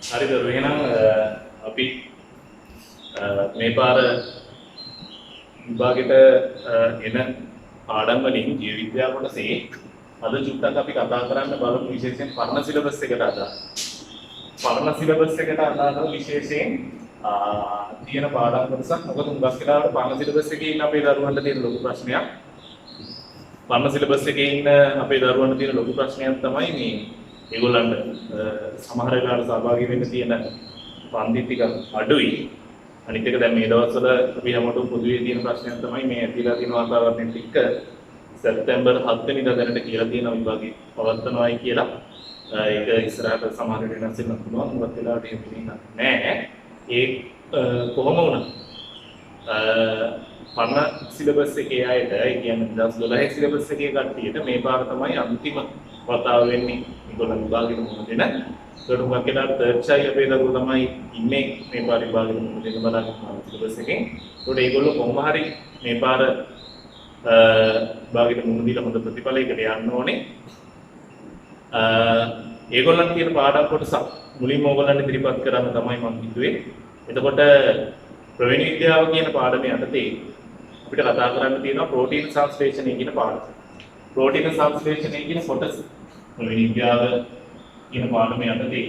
හරිද එහෙනම් අපි මේ පාර විභාගෙට එන පාඩම් වලින් ජීව විද්‍යාව කොටසේ අද චුට්ටක් අපි කතා කරන්න බලමු විශේෂයෙන් පරණ සිලබස් එකට අදාළ. පරණ සිලබස් එකට අදාළ විශේෂයෙන් තියෙන පාඩම් කොටසක්. මොකද හුඟක් වෙලාවට පරණ සිලබස් එකේ ඉන්න අපේ දරුවන්ට තියෙන ලොකු ප්‍රශ්නයක්. පරණ සිලබස් එකේ ඉන්න අපේ දරුවන්ට තියෙන ලොකු ප්‍රශ්නයක් තමයි මේ ඒගොල්ලන්ට සමහර වෙලාවට සහභාගී වෙන්න තියෙන පන්ති ටික අඩුයි. අනිත් එක දැන් මේ දවස්වල අපි හැමෝටම පොදුවේ තියෙන ප්‍රශ්නයක් තමයි මේ ඇතිලා තියෙන වාතාවරණෙත් එක්ක සැප්තැම්බර් 7 වෙනිදා දැනට කියලා තියෙන විභාගේ පවත්වනවායි කියලා. ඒක ඉස්සරහට සමහර වෙනස් වෙන්න පුළුවන්. මොකද වෙලාවට එහෙම වෙන්නේ නැහැ. ඒ කොහොම වුණත් පරණ සිලබස් එකේ අයට ඒ කියන්නේ 2012 සිලබස් එකේ කට්ටියට මේ පාර තමයි අන්තිම වතාව වෙන්නේ. ඒගොල්ලන් විභාගෙට මුහුණ දෙන. ඒකට උගක් කියලා තර්චයි අපේ දරුවෝ තමයි ඉන්නේ මේ පාර විභාගෙට මුහුණ දෙන්න බලන්න සිලබස් එකෙන්. ඒකට ඒගොල්ලෝ කොහොම හරි මේ පාර විභාගෙට මුහුණ දීලා හොඳ ප්‍රතිඵලයකට යන්න ඕනේ. ඒගොල්ලන් කියන පාඩම් කොටස මුලින්ම ඕගොල්ලන්ට ඉදිරිපත් කරන්න තමයි මම හිතුවේ. එතකොට ප්‍රවේණ විද්‍යාව කියන පාඩමේ යටතේ අපිට කතා කරන්න තියෙනවා ප්‍රෝටීන් සංශ්ලේෂණය කියන පාඩම. ප්‍රෝටීන සංශ්ලේෂණය කියන කොටස ප්‍රවේණ විද්‍යාව කියන පාඩමේ යටතේ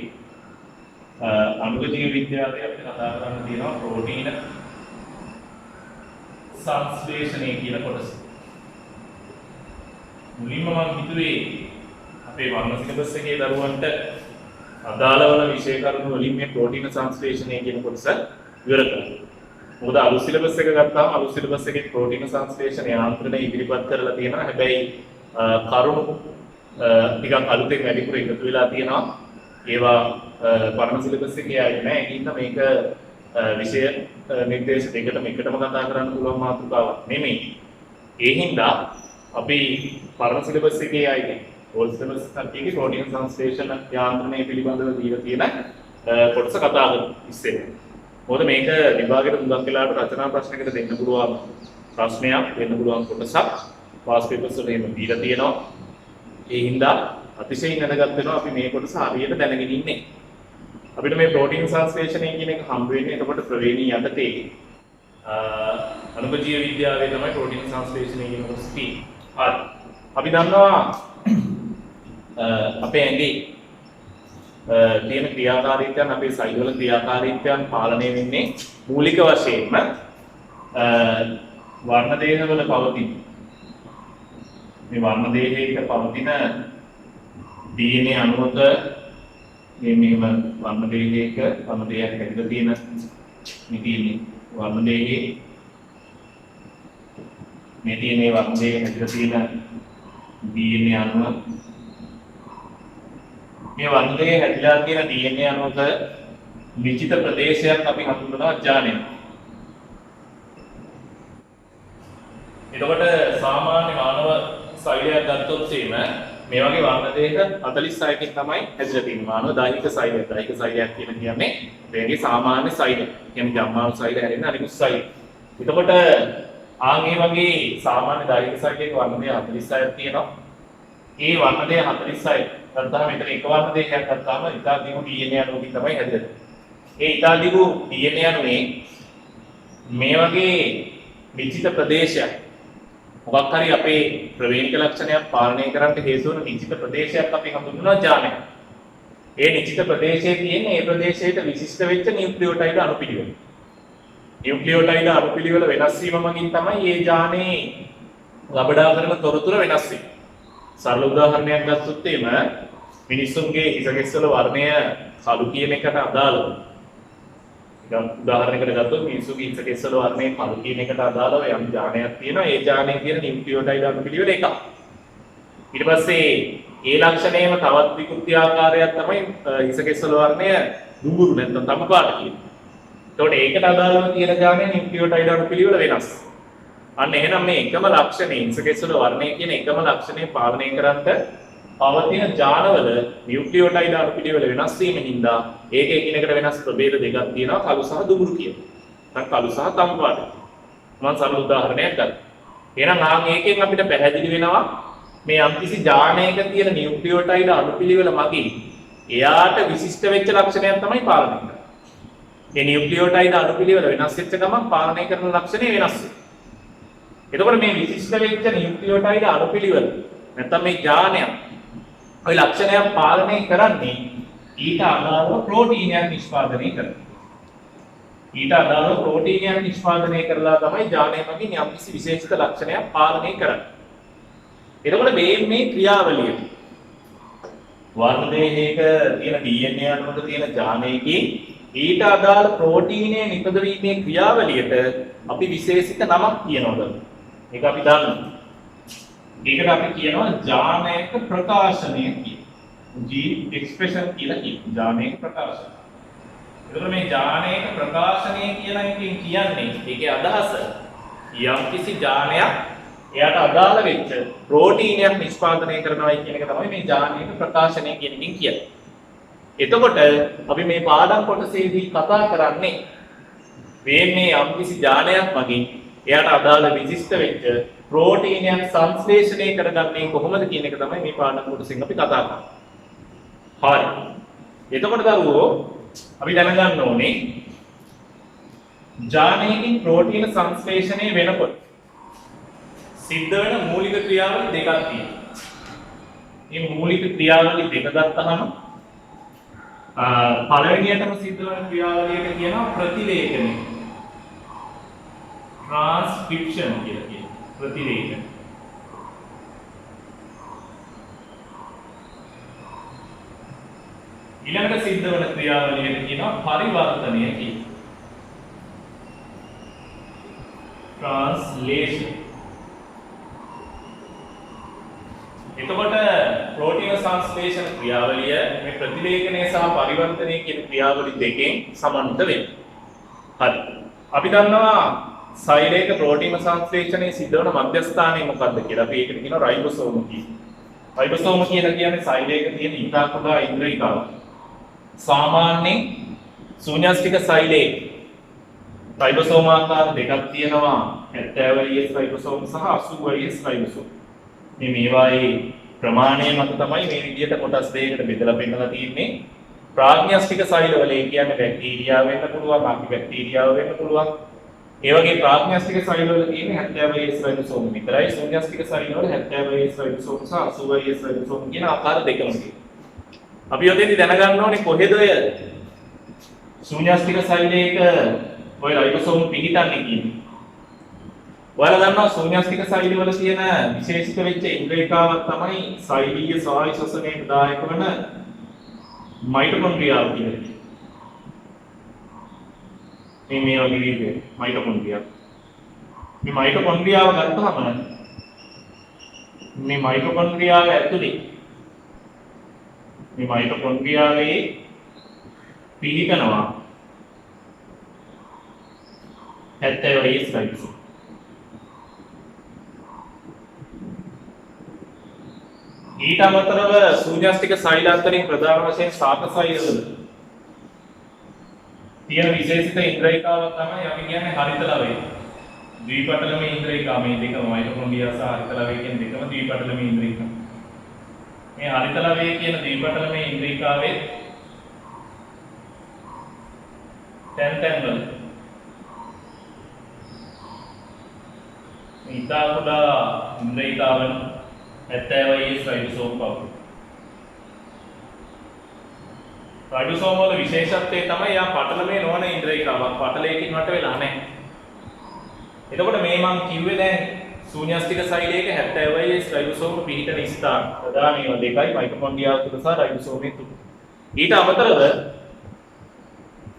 අණුක ජීව විද්‍යාවේ අපිට කතා කරන්න තියෙනවා ප්‍රෝටීන සංශ්ලේෂණය කියන කොටස. මුලින්ම මම හිතුවේ අපේ වර්ණ සිලබස් එකේ දරුවන්ට අදාළ වන විෂය කරුණු වලින් මේ ප්‍රෝටීන සංශ්ලේෂණය කියන කොටස ඉවර කරනවා. මොකද අලුත් සිලබස් එක ගත්තාම අලුත් සිලබස් එකේ ප්‍රෝටීන සංශ්ලේෂණ යාන්ත්‍රණය ඉදිරිපත් කරලා තියෙනවා. හැබැයි කරුණු ටිකක් අලුතෙන් වැඩිපුර එකතු වෙලා තියෙනවා. ඒවා පරණ සිලබස් එකේ ආයේ නැහැ. ඒකින්ද මේක විෂය නිර්දේශ දෙකටම එකටම කතා කරන්න පුළුවන් මාතෘකාවක් නෙමෙයි. ඒ හින්දා අපි පරණ සිලබස් එකේ ආයේ ඕල් සිලබස් එකේ ප්‍රෝටීන සංශ්ලේෂණ යාන්ත්‍රණය පිළිබඳව දීලා තියෙන කොටස කතා කරමු ඉස්සෙල්ලා. මොකද මේක විභාගයට හුඟක් වෙලාවට රචනා ප්‍රශ්නයකට දෙන්න පුළුවන් ප්‍රශ්නයක් වෙන්න පුළුවන් කොටසක් පාස් පේපර්ස් වල එහෙම දීලා තියෙනවා. ඒ හින්දා අතිශයින් වැදගත් වෙනවා අපි මේ කොටස හරියට දැනගෙන ඉන්නේ. අපිට මේ ප්‍රෝටීන් සංශ්ලේෂණය කියන එක හම්බ වෙන්නේ එතකොට ප්‍රවේණී යටතේ අණුක ජීව විද්‍යාවේ තමයි ප්‍රෝටීන් සංශ්ලේෂණය කියන කොටස තියෙන්නේ. හරි. අපි දන්නවා අපේ ඇඟේ තියෙන ක්‍රියාකාරීත්වයන් අපේ සෛල වල ක්‍රියාකාරීත්වයන් පාලනය වෙන්නේ මූලික වශයෙන්ම වර්ණ දේහවල පවතින මේ වර්ණ දේහයක පවතින DNA අණුවක මෙහෙම වර්ණ දේහයක වර්ණ දේහයක් ඇතුළත තියෙන මේ තියෙන්නේ වර්ණ දේහයේ මේ තියෙන්නේ වර්ණ දේහයේ ඇතුළත තියෙන DNA අණුව මේ වර්ණයේ හැදිලා තියෙන DNA අණුවක නිශ්චිත ප්‍රදේශයක් අපි හඳුන්වනවා ජානය. එතකොට සාමාන්‍ය මානව සෛලයක් ගත්තොත් මේ වගේ වර්ණ දේහ 46කින් තමයි හැදිලා තියෙන්නේ. මානව දෛහික සෛලයක්. දෛහික සෛලයක් කියන්නේ මේකේ සාමාන්‍ය සෛල. කියන්නේ ජම්මාණු සෛල හැරෙන්න අනිකුත් සෛල. එතකොට මේ වගේ සාමාන්‍ය දෛහික සෛලයක වර්ණ දේහ 46ක් තියෙනවා. ඒ වර්ණ දේහ 46 ගත්තාම මෙතන එක වර්ණ දේහයක් ගත්තාම ඉතා දිගු DNA අණුවකින් තමයි හැදෙන්නේ. ඒ ඉතා දිගු DNA අණුවේ මේ වගේ නිශ්චිත ප්‍රදේශයක් මොකක් හරි අපේ ප්‍රවේණික ලක්ෂණයක් පාලනය කරන්න හේතු වන නිශ්චිත ප්‍රදේශයක් අපි හඳුන්වනවා ජානය. ඒ නිශ්චිත ප්‍රදේශයේ තියෙන ඒ ප්‍රදේශයට විශිෂ්ට වෙච්ච නියුක්ලියෝටයිඩ් අණුපිළිවෙල. නියුක්ලියෝටයිඩ් අණුපිළිවෙල වෙනස් වීම මගින් තමයි මේ ජානේ ලබඩා කරන තොරතුරු වෙනස් වෙන්නේ. සරල උදාහරණයක් ගත්තොත් මිනිස්සුන්ගේ හිසකෙස්වල වර්ණය කළු කියන එකට අදාළව. උදාහරණයකට ගත්තොත් මිනිස්සුන්ගේ හිසකෙස්වල වර්ණය කළු කියන එකට අදාළව යම් ජානයක් තියෙනවා. ඒ ජානයේ තියෙන නියුක්ලියෝටයිඩ් අණුපිළිවෙල එකක්. ඊට පස්සේ ඒ ලක්ෂණයම තවත් විකෘති ආකාරයක් තමයි හිසකෙස්වල වර්ණය දුඹුරු නැත්නම් තම පාට කියන්නේ. එතකොට ඒකට අදාළව තියෙන ජානයේ නියුක්ලියෝටයිඩ් අණුපිළිවෙල වෙනස්. අන්න එහෙනම් මේ එකම ලක්ෂණය ඉන්සකෙස්වල වර්ණය කියන එකම ලක්ෂණය පාලනය කරන්න පවතින ජානවල නියුක්ලියෝටයිඩ් අණුපිළිවෙල වෙනස් වීම හින්දා ඒක එකිනෙකට වෙනස් ප්‍රභේද දෙකක් තියෙනවා කළු සහ දුඹුරු කියන. නැත්නම් කළු සහ තම පාට. මම සරල උදාහරණයක් ගන්නවා. එහෙනම් ඒකෙන් අපිට පැහැදිලි වෙනවා මේ යම්කිසි ජානයක තියෙන නියුක්ලියෝටයිඩ් අණුපිළිවෙල මගින් එයාට විශිෂ්ට වෙච්ච ලක්ෂණයක් තමයි පාලනය කරන්නේ. මේ නියුක්ලියෝටයිඩ් අණුපිළිවෙල වෙනස් වෙච්ච ගමන් පාලනය කරන ලක්ෂණය වෙනස් වෙනවා. එතකොට මේ විශිෂ්ට වෙච්ච නියුක්ලියෝටයිඩ් අණුපිළිවෙල නැත්නම් මේ ඥානය ওই ලක්ෂණයක් පාලනය කරන්නේ ඊට අදාළව ප්‍රෝටීනයක් නිෂ්පාදනය කරනවා. ඊට අදාළව ප්‍රෝටීනයක් නිෂ්පාදනය කරලා තමයි ඥානය මගින් යම්කිසි විශේෂිත ලක්ෂණයක් පාලනය කරන්නේ. එතකොට මේ ක්‍රියාවලිය වර්ණදේහයක තියෙන DNA අණුවක තියෙන ඥානයකින් ඊට අදාළ ප්‍රෝටීනය නිපදවීමේ ක්‍රියාවලියට අපි විශේෂිත නමක් කියනවා. ඒක අපි දන්නවා. ඒකට අපි කියනවා ඥානයක ප්‍රකාශනය කියලා. Gene expression කියලා කියනවා. ඥානයක ප්‍රකාශනය. එතකොට මේ ඥානයක ප්‍රකාශනය කියන එකෙන් කියන්නේ ඒකේ අදහස යම්කිසි ඥානයක් එයාට අදාළ වෙච්ච ප්‍රෝටීනයක් නිෂ්පාදනය කරනවායි කියන එක තමයි මේ ඥානයක ප්‍රකාශනය කියන එකෙන් කියන්නේ. එතකොට අපි මේ පාඩම් කොටසේදී කතා කරන්නේ මේ යම්කිසි ඥානයක් මගින් එයාට අදාළ විශිෂ්ට වෙච්ච ප්‍රෝටීනයක් සංශ්ලේෂණය කරගන්නේ කොහොමද කියන එක තමයි මේ පාඩම් කොටසෙන් අපි කතා කරන්නේ. හරි. එතකොට දරුවෝ අපි දැනගන්න ඕනේ ඥානයකින් ප්‍රෝටීන සංශ්ලේෂණය වෙනකොට සිද්ධ වෙන මූලික ක්‍රියාවලි දෙකක් තියෙනවා. මේ මූලික ක්‍රියාවලි දෙක ගත්තහම පළවෙනියටම සිද්ධ වෙන ක්‍රියාවලියට කියනවා ප්‍රතිලේඛනය. ट्रांसक्रिप्शन කියලා කියනවා. ප්‍රතිලේඛන. ඊළඟට සිද්ධ වෙන ක්‍රියාවලියට කියනවා පරිවර්තනය කියලා. ट्रांसलेशन. එතකොට ප්‍රෝටීන සංශ්ලේෂණ ක්‍රියාවලිය මේ ප්‍රතිලේඛනය සහ පරිවර්තනය කියන ක්‍රියාවලි දෙකෙන් සමන්විත වෙනවා. හරි. අපි දන්නවා සෛලයක ප්‍රෝටීන සංශ්ලේෂණය සිද්ධ වන මධ්‍යස්ථානය මොකක්ද කියලා. අපි ඒකට කියනවා රයිබෝසෝම කියලා. රයිබෝසෝම කියලා කියන්නේ සෛලයක තියෙන ඉතා කුඩා ඉන්ද්‍රියකාව. සාමාන්‍යයෙන් ශූන්‍යස්තික සෛලයේ රයිබෝසෝම ආකාර දෙකක් තියෙනවා. 70S රයිබෝසෝම සහ 80S රයිබෝසෝම. මේවායේ ප්‍රමාණය මත තමයි මේ විදිහට කොටස් දෙකකට බෙදලා පෙන්නලා තියෙන්නේ. ප්‍රාග්ඥස්තික සෛලවල ඒ කියන්නේ බැක්ටීරියා වෙන්න පුළුවන්, ආකි බැක්ටීරියාව වෙන්න පුළුවන්. ඒ වගේ ප්‍රාග්ඥස්තික සෛලවල තියෙන්නේ 70S රයිබෝසෝම විතරයි. ශූන්‍යස්තික සෛලවල 70S රයිබෝසෝම සහ 80S රයිබෝසෝම කියන ආකාර දෙකම තියෙනවා. අපි ඔතෙන්දී දැනගන්න ඕනේ කොහෙද ඔය ශූන්‍යස්තික සෛලයක ඔය රයිබෝසෝම පිහිටන්නේ කියන්නේ. ඔයාලා දන්නවා ශූන්‍යස්තික සෛලවල තියෙන විශේෂිත වෙච්ච ඉන්ද්‍රියකාවක් තමයි සෛලීය ස්වායු ශ්වසනයට දායක වන මයිටොකොන්ඩ්‍රියාව කියන්නේ. මේ වගේ විදිහට මයිටොකොන්ඩ්‍රියා. මේ මයිටොකොන්ඩ්‍රියාව ගත්තහම මේ මයිටොකොන්ඩ්‍රියාව ඇතුලේ මේ මයිටොකොන්ඩ්‍රියාවේ පිහිටනවා 70S රයිබෝසෝම. ඊට අමතරව ශූන්‍යස්තික සෛල අතරින් ප්‍රධාන වශයෙන් ශාක සෛලවල තියෙන විශේෂිත ඉන්ද්‍රියකාවක් තමයි අපි කියන්නේ හරිත ලවය. ද්විපටලමේ ඉන්ද්‍රියකාව මේ දෙකම මයිටොකොන්ඩ්‍රියා සහ හරිත ලවය කියන දෙකම ද්විපටලමේ ඉන්ද්‍රියකාව. මේ හරිත ලවය කියන ද්විපටලමේ ඉන්ද්‍රියකාවේ තැන් වල ඉතා කුඩා ඉන්ද්‍රියකාවන් 70S රයිබෝසෝම පවතින. රයිබෝසෝම වල විශේෂත්වය තමයි යා පටලමේ නොවන ඉන්ද්‍රියකාවක්. පටලයකින් වට වෙලා නැහැ. එතකොට මේ මම කිව්වේ දැන් ශූන්‍යස්තික සෛලයක 70S රයිබෝසෝම පිහිටන ස්ථාන ප්‍රධාන ඒවා දෙකයි මයිටොකොන්ඩ්‍රියාව තුල සහ රයිබෝසෝමේ තුල. ඊට අමතරව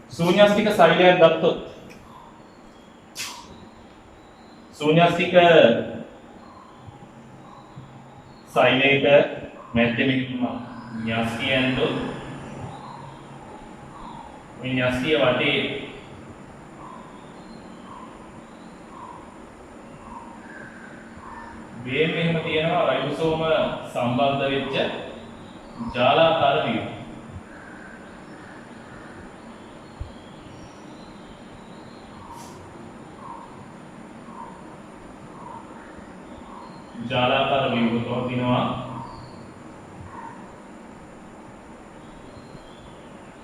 ශූන්‍යස්තික සෛලයක් ගත්තොත් ශූන්‍යස්තික සෛලයක මැද්දෙමින් න්‍යෂ්ටිය ඇන්දොත් මේ න්‍යෂ්ටිය වටේ මෙහෙම තියෙනවා රයිබෝසෝම සම්බන්ධ වෙච්ච ජාලාකාර ව්‍යුහ. ජාලාකාර ව්‍යුහ පවතිනවා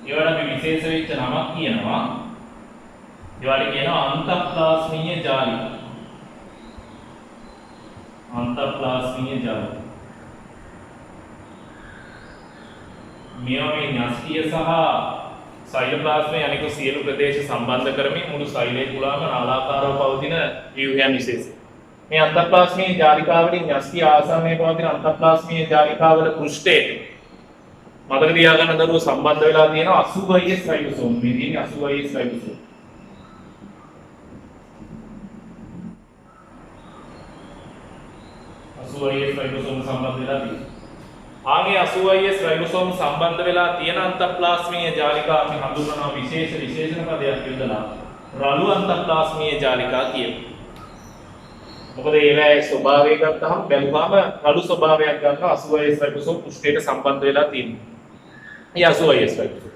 ඒවට අපි විශේෂ වෙච්ච නමක් කියනවා. ඒවට කියනවා අන්තප්ලාස්මීය ජාලික. අන්තප්ලාස්මීය ජාලික. මේවා මේ න්‍යෂ්ටිය සහ සෛලප්ලාස්මයේ අනික සියලු ප්‍රදේශ සම්බන්ධ කරමින් මුළු සෛලය තුලම නාලාකාරව පවතින ව්‍යුහයන් විශේෂයි. මේ අන්තප්ලාස්මීය ජාලිකාවලින් න්‍යෂ්ටිය ආසන්නයේ පවතින අන්තප්ලාස්මීය ජාලිකාවල පෘෂ්ඨයේ මතක තියාගන්න දරුවෝ සම්බන්ධ වෙලා තියෙනවා 80S රයිබෝසෝම්. මේ තියෙන්නේ 80S රයිබෝසෝම්. 80S රයිබෝසෝම් සම්බන්ධ වෙලා තියෙනවා. ආගේ 80S රයිබෝසෝම් සම්බන්ධ වෙලා තියෙන අන්තප්ලාස්මීය ජාලිකා අපි හඳුන්වනවා විශේෂණ පදයක් යොදලා රළු අන්තප්ලාස්මීය ජාලිකා කියනවා. මොකද ඒවැයි ස්වභාවය ගත්තහම බැලුවාම රළු ස්වභාවයක් ගන්නවා 80S රයිබෝසෝම් පුෂ්ඨයට සම්බන්ධ වෙලා තියෙනවා. මේ 80S රයිබෝසෝම්.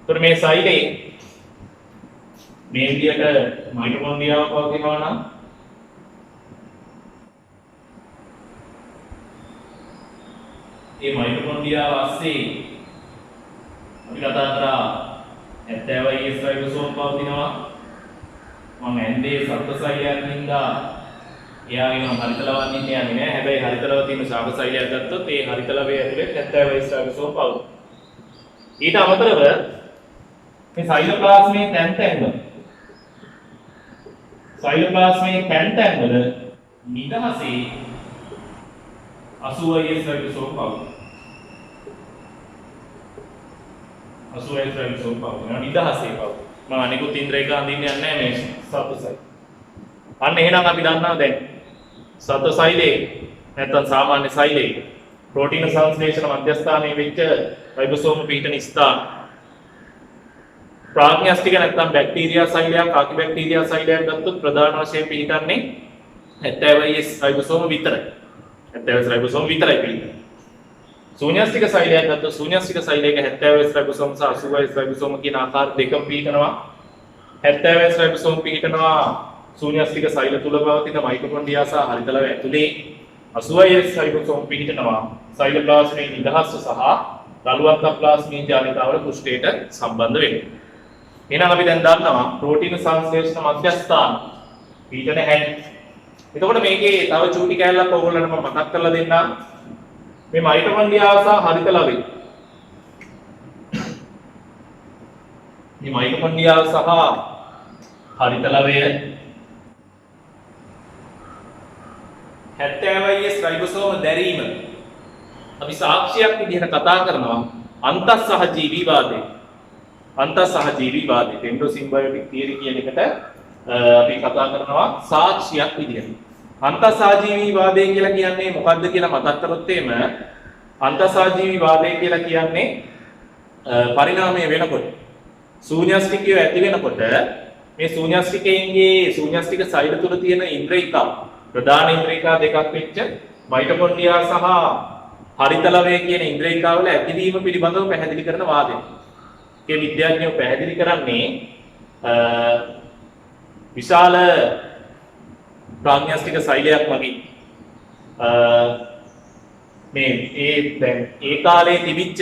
ඒතර මේ සෛලේ මේ විදියට මයිටොකොන්ඩ්‍රියාව පවතිනවා නම් ඒ මයිටොකොන්ඩ්‍රියාව ASCII අපි කතා කරා 70S රයිබෝසෝම් පවතිනවා. මම ඇන්දේ සත්ත්වසෛලයක් හින්දා එයාගේ නම් හරිතලවන්න යන්නේ නැහැ. හැබැයි හරිතලව තියෙන ශාක සෛලයක් ගත්තොත් ඒ හරිතලවේ ඇතුලේ 70S රයිබෝසෝම් පවතිනවා. ඊට අමතරව මේ සෛලෝප්ලාස්මයේ තැන් වල සෛලෝප්ලාස්මයේ තැන් වල නිදහසේ 80S රයිබෝසෝම් පවතිනවා. 80S රයිබෝසෝම් පවතිනවා. නිදහසේ පවතිනවා. මම අනිකුත් ඉන්ද්‍රියක අඳින්න යන්නේ නැහැ මේ සත්ත්වසෛල. අන්න එහෙනම් අපි දන්නවා දැන් සත්ත්වසෛලේ නැත්නම් සාමාන්‍ය සෛලේ ප්‍රෝටීන සංශ්ලේෂණ මධ්‍යස්ථානයේ වෙච්ච රයිබෝසෝම පිහිටන ස්ථාන ප්‍රාග්න්‍යෂ්ටික නැත්නම් බැක්ටීරියා සෛලයක් ආකි බැක්ටීරියා සෛලයක් ගත්තොත් ප්‍රධාන වශයෙන් පිහිටන්නේ 70S රයිබෝසෝම විතරයි. 70S රයිබෝසෝම විතරයි පිහිටන්නේ. ශූන්‍යෂ්ටික සෛලයක් ගත්තොත් ශූන්‍යෂ්ටික සෛලයක 70S රයිබෝසෝම සහ 80S රයිබෝසෝම කියන ආකාර දෙකම පිහිටනවා. 70S රයිබෝසෝම පිහිටනවා ශූන්‍යෂ්ටික සෛල තුල පවතින මයිටොකොන්ඩ්‍රියා සහ හරිතලව ඇතුලේ. 80S රයිබෝසෝම් පිහිටනවා සෛලෝප්ලාස්මයේ නිදහස සහ රළු අන්තප්ලාස්මීය ජාලිකාවල පෘෂ්ඨයට සම්බන්ධ වෙනවා. එහෙනම් අපි දැන් දන්නවා ප්‍රෝටීන සංශ්ලේෂණ මධ්‍යස්ථාන පිහිටන හැටි. එතකොට මේකේ තව චූටි කැලලක් ඔයගොල්ලන්ට මම මතක් කරලා දෙන්නම්. මේ මයිටොකොන්ඩ්‍රියා සහ හරිතලවේ මේ මයිටොකොන්ඩ්‍රියා සහ හරිතලවය 70S රයිබෝසෝම දැරීම අපි සාක්ෂියක් විදිහට කතා කරනවා අන්තස්සහජීවීවාදේ. අන්තස්සහජීවීවාදේ එන්ඩෝසිම්බයොටික් තියරි කියන එකට අපි කතා කරනවා සාක්ෂියක් විදිහට. අන්තස්සහජීවීවාදේ කියලා කියන්නේ මොකක්ද කියලා මතක් කරොත් එimhe අන්තස්සහජීවීවාදේ කියලා කියන්නේ පරිණාමය වෙනකොට ශූන්‍යෂ්ටිකය ඇති වෙනකොට මේ ශූන්‍යෂ්ටිකයන්ගේ ශූන්‍යෂ්ටික සෛල තුල තියෙන ඉන්ද්‍රියකා ප්‍රධාන ඉන්ද්‍රියකා දෙකක් වෙච්ච මයිටොකොන්ඩ්‍රියා සහ හරිතලවය කියන ඉන්ද්‍රියකාවල ඇතිවීම පිළිබඳව පැහැදිලි කරන වාදය. ඒ විද්‍යාඥයෝ පැහැදිලි කරන්නේ විශාල ප්‍රාග්න්‍යෂ්ටික සෛලයක් වගේ මේ දැන් ඒ කාලේ තිබිච්ච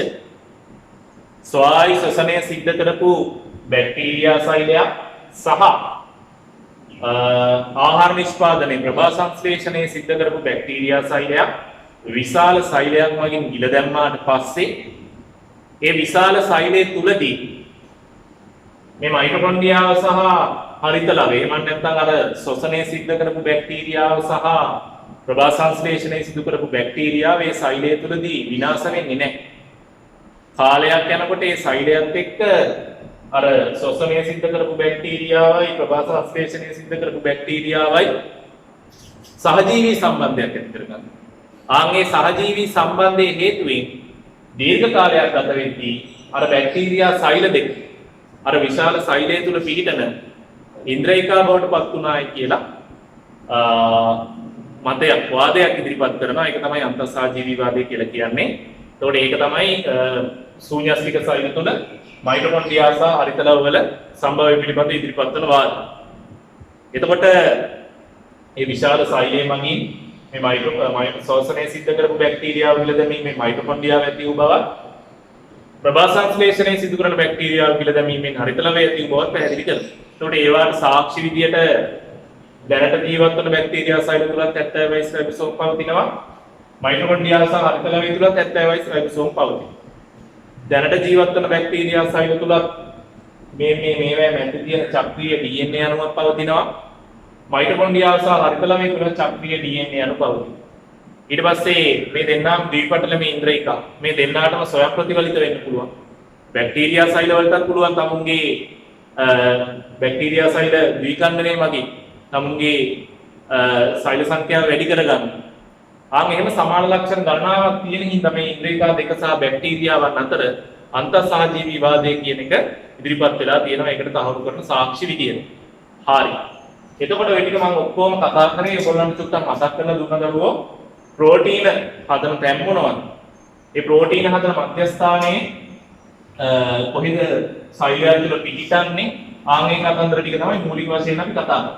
ස්වායි ශ්වසනය සිද්ධ කරපු බැක්ටීරියා සෛලයක් සහ ආහාර නිෂ්පාදනයේ ප්‍රභා සංශ්ලේෂණය සිද්ධ කරපු බැක්ටීරියා සෛලයක් විශාල සෛලයක් වලින් ගිල දැම්මාට පස්සේ ඒ විශාල සෛලය තුලදී මේ මයිටොකොන්ඩ්‍රියාව සහ හරිතලවය එහෙම නැත්නම් අර ශ්වසනය සිද්ධ කරපු බැක්ටීරියාව සහ ප්‍රභා සංශ්ලේෂණය සිදු කරපු බැක්ටීරියාව ඒ සෛලය තුලදී විනාශ වෙන්නේ නැහැ. කාලයක් යනකොට ඒ සෛලයත් එක්ක අර ශ්වසනය සිද්ධ කරපු බැක්ටීරියාවයි ප්‍රභා සංශ්ලේෂණය සිද්ධ කරපු බැක්ටීරියාවයි සහජීවී සම්බන්ධයක් ඇති කරගන්නවා. ආන්ගේ සහජීවී සම්බන්ධයේ හේතුවෙන් දීර්ඝ කාලයක් ගත වෙද්දී අර බැක්ටීරියා සෛල දෙක අර විශාල සෛලය තුල පිහිටන ඉන්ද්‍රියකා බවට පත් වුණායි කියලා මතයක් වාදයක් ඉදිරිපත් කරනවා. ඒක තමයි අන්තස්සහජීවීවාදය කියලා කියන්නේ. එතකොට ඒක තමයි ශූන්‍යෂ්ටික සෛල තුල මයිටොකොන්ඩ්‍රියා සහ හරිතලව වල සම්භවය පිළිබඳ ඉදිරිපත් කරන වාද. එතකොට මේ විශාල සෛලයේ මගින් මේ ශ්වසනය සිද්ධ කරපු බැක්ටීරියාව විල දැමීම මේ මයිටොකොන්ඩ්‍රියාව ඇති වූ බව ප්‍රභා සංශ්ලේෂණය සිදු කරන බැක්ටීරියාව කියලා දැමීමෙන් හරිත ලවයේ ඇති බව පැහැදිලි කරනවා. ඒකට ඒවාට සාක්ෂි විදියට දැනට ජීවත් වන බැක්ටීරියා සෛල තුලත් 70 වයිස් රයිබෝසෝම් පවතිනවා. මයිටොකොන්ඩ්‍රියා සහ හරිත ලවයේ තුලත් 70 වයිස් රයිබෝසෝම් පවතිනවා. දැනට ජීවත් වන බැක්ටීරියා සෛල තුලත් මේවා මැද තියෙන චක්‍රීය DNA අණුවක් පවතිනවා. මයිටොකොන්ඩ්‍රියා සහ හරිත ලවයේ තුල චක්‍රීය DNA අණු පවතිනවා. ඊට පස්සේ මේ දෙන්නාම ද්විපටල මේ ඉන්ද්‍රියක මේ දෙන්නාටම ස්වයං ප්‍රතිවලිත වෙන්න පුළුවන්. බැක්ටීරියා සෛල වලටත් පුළුවන් තමුන්ගේ බැක්ටීරියා සෛල ද්විකණ්ඩනය මගින් තමුන්ගේ සෛල සංඛ්‍යාව වැඩි කරගන්න. එහෙම සමාන ලක්ෂණ ගණනාවක් තියෙන හින්දා මේ ඉන්ද්‍රියක දෙක සහ බැක්ටීරියාවන් අතර අන්තර්සහජීවී විවාදය කියන එක ඉදිරිපත් වෙලා තියෙනවා. ඒකට තහවුරු කරන සාක්ෂි විදියට. හරි. එතකොට ඔය ටික මම ඔක්කොම කතා කරේ ඔයගොල්ලන්ට චුට්ටක් මතක් කරලා දුන්න දරුවෝ ප්‍රෝටීන හදන තැන් මොනවද? ඒ ප්‍රෝටීන හදන මධ්‍යස්ථානයේ කොහෙද සෛලය තුළ පිහිටන්නේ? ආන්ගේ කතන්දර ටික තමයි මූලික වශයෙන් අපි කතා කරන්නේ.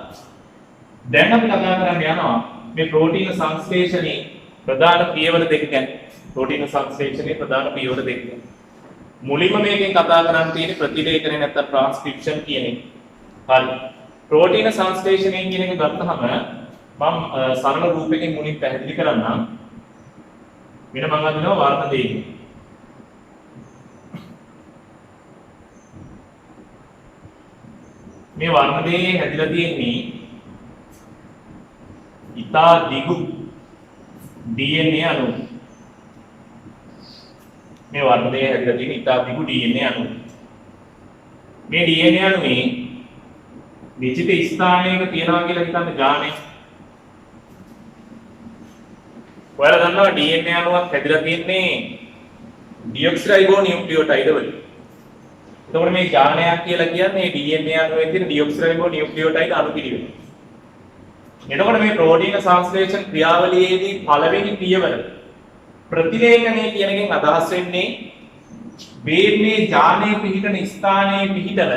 දැන් අපි කතා කරන්න යනවා මේ ප්‍රෝටීන සංශ්ලේෂණයේ ප්‍රධාන පියවර දෙක ගැන. ප්‍රෝටීන සංශ්ලේෂණයේ ප්‍රධාන පියවර දෙක ගැන. මුලින්ම මේකෙන් කතා කරන්න තියෙන්නේ ප්‍රතිලේඛනය නැත්නම් ට්‍රාන්ස්ක්‍රිප්ෂන් කියන එක. හරි. ප්‍රෝටීන සංශ්ලේෂණය කියන එක ගත්තහම මම සරල රූපයකින් මුලින් පැහැදිලි කරන්නම්. මෙන්න මම අදිනවා වර්ණ දෙකකින්. මේ වර්ණ දෙකේ හැදිලා තියෙන්නේ ඉතා දිගු DNA අණු. මේ වර්ණ දෙකේ හැදිලා තියෙන ඉතා දිගු DNA අණු. මේ DNA අණුවේ නිශ්චිත ස්ථානයක තියනවා කියලා හිතන්න ගානේ. ඔයාලා දන්නවා DNA අණුවක් හැදිලා තියෙන්නේ ඩියොක්සිරයිබෝ නියුක්ලියෝටයිඩ් වලින්. එතකොට මේ ඥානයක් කියලා කියන්නේ DNA අණුවේ තියෙන ඩියොක්සිරයිබෝ නියුක්ලියෝටයිඩ් අණු පිළිවෙල. එතකොට මේ ප්‍රෝටීන සංශ්ලේෂණ ක්‍රියාවලියේදී පළවෙනි පියවර ප්‍රතිලේඛනය කියන එකෙන් අදහස් වෙන්නේ මේ ඥානයේ පිහිටන ස්ථානයේ පිහිටන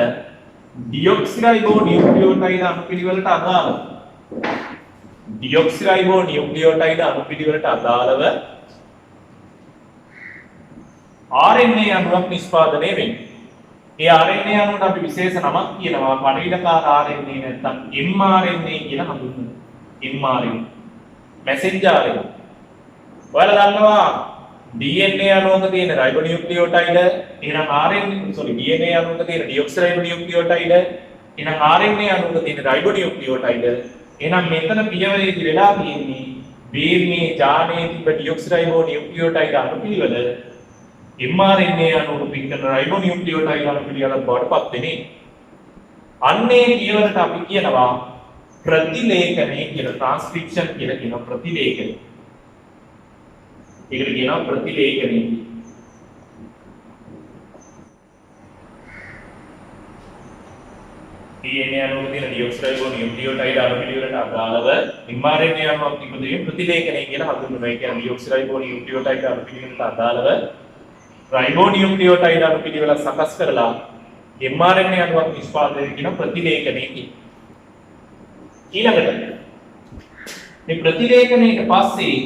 ඩියොක්සිරයිබෝ නියුක්ලියෝටයිඩ් අණු පිළිවෙලට අදාළව ඩියොක්සිරයිබෝ නියුක්ලියෝටයිඩ් අණු පිළිවෙලට අදාළව RNA අණුවක් නිෂ්පාදනය වෙන්නේ. ඒ RNA අණුවට අපි විශේෂ නමක් කියනවා පරිවිඩකාර RNA නැත්නම් mRNA කියලා හඳුන්වනවා. mRNA messenger RNA. ඔයාලා දන්නවා DNA අණුවක තියෙන රයිබෝනියුක්ලියෝටයිඩ් එහෙනම් DNA අණුවක තියෙන ඩියොක්සිරයිබෝනියුක්ලියෝටයිඩ් එහෙනම් RNA අණුවක තියෙන රයිබෝනියුක්ලියෝටයිඩ් එහෙනම් මෙතන පියවරේදී වෙලා තියෙන්නේ මේ ඥානයේ තිබ්බ ඩියොක්සිරයිබෝනියුක්ලියෝටයිඩ් අණු පිළිවෙල mRNA අණුවක පිටන රයිබෝනියුක්ලියෝටයිඩ් අණු පිළිවෙලක් බවට පත් වෙන්නේ. අන්නේ පියවරට අපි කියනවා ප්‍රතිලේඛනය කියලා. ට්‍රාන්ස්ක්‍රිප්ෂන් කියලා කියනවා ප්‍රතිලේඛනය. ඒකට කියනවා ප්‍රතිලේඛනය. DNA අණුවක තියෙන ඩියොක්සිරයිබෝනියුක්ලියෝටයිඩ් අණු පිළිවෙලට අදාළව mRNA අණුවක් තිබුණේ ප්‍රතිලේඛනය කියලා හඳුන්වනවා. ඒ කියන්නේ ඩියොක්සිරයිබෝනියුක්ලියෝටයිඩ් අණු පිළිවෙලට අදාළව රයිබෝනියුක්ලියෝටයිඩ් අණු පිළිවෙල සකස් කරලා mRNA අණුවක් නිෂ්පාදනය කියන ප්‍රතිලේඛනය කියනවා. ඊළඟට මේ ප්‍රතිලේඛනයට පස්සේ